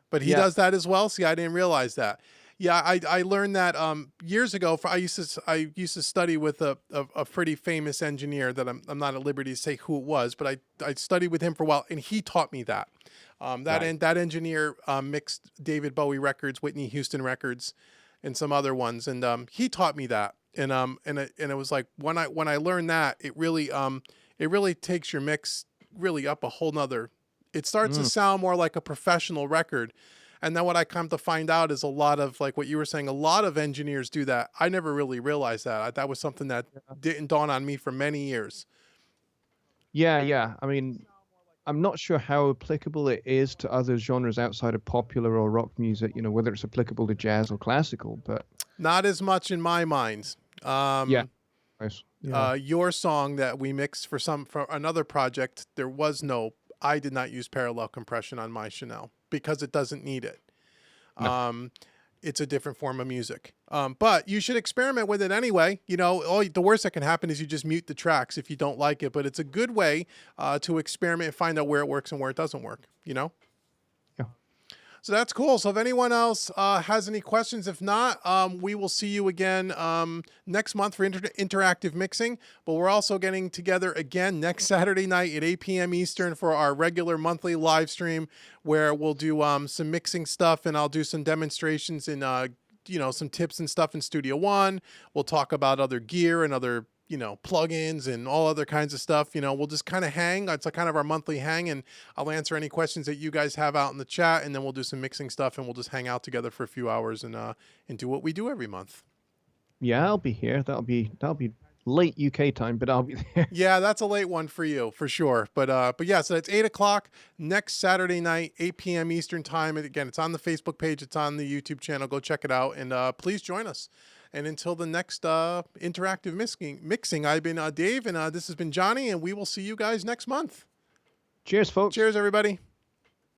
Speaker 1: But he does that as well. See, I didn't realize that. Yeah, I learned that years ago. I used to study with a pretty famous engineer that I'm not at liberty to say who it was, but I studied with him for a while, and he taught me that. That engineer mixed David Bowie records, Whitney Houston records, and some other ones, and he taught me that. And it was like when I learned that, it really takes your mix really up a whole nother. It starts to sound more like a professional record. And then what I come to find out is a lot of, like what you were saying, a lot of engineers do that. I never really realized that. That was something that didn't dawn on me for many years.
Speaker 2: Yeah. I mean, I'm not sure how applicable it is to other genres outside of popular or rock music, whether it's applicable to jazz or classical, but...
Speaker 1: Not as much in my mind.
Speaker 2: Yeah. Nice. Yeah.
Speaker 1: Your song that we mixed for another project, I did not use parallel compression on my Chanel because it doesn't need it. No. It's a different form of music. But you should experiment with it anyway. The worst that can happen is you just mute the tracks if you don't like it. But it's a good way to experiment and find out where it works and where it doesn't work,
Speaker 2: Yeah.
Speaker 1: So that's cool. So if anyone else has any questions, if not, we will see you again next month for interactive mixing. But we're also getting together again next Saturday night at 8 p.m. Eastern for our regular monthly live stream where we'll do some mixing stuff, and I'll do some demonstrations and some tips and stuff in Studio One. We'll talk about other gear and other plugins and all other kinds of stuff. We'll just kind of hang. It's kind of our monthly hang, and I'll answer any questions that you guys have out in the chat, and then we'll do some mixing stuff, and we'll just hang out together for a few hours and do what we do every month.
Speaker 2: Yeah, I'll be here. That'll be late UK time, but I'll be there.
Speaker 1: Yeah, that's a late one for you for sure. But yeah, so it's 8 o'clock next Saturday night, 8 p.m. Eastern time. And again, it's on the Facebook page. It's on the YouTube channel. Go check it out, and please join us. And until the next interactive mixing, I've been Dave, and this has been Johnny, and we will see you guys next month.
Speaker 2: Cheers, folks.
Speaker 1: Cheers, everybody.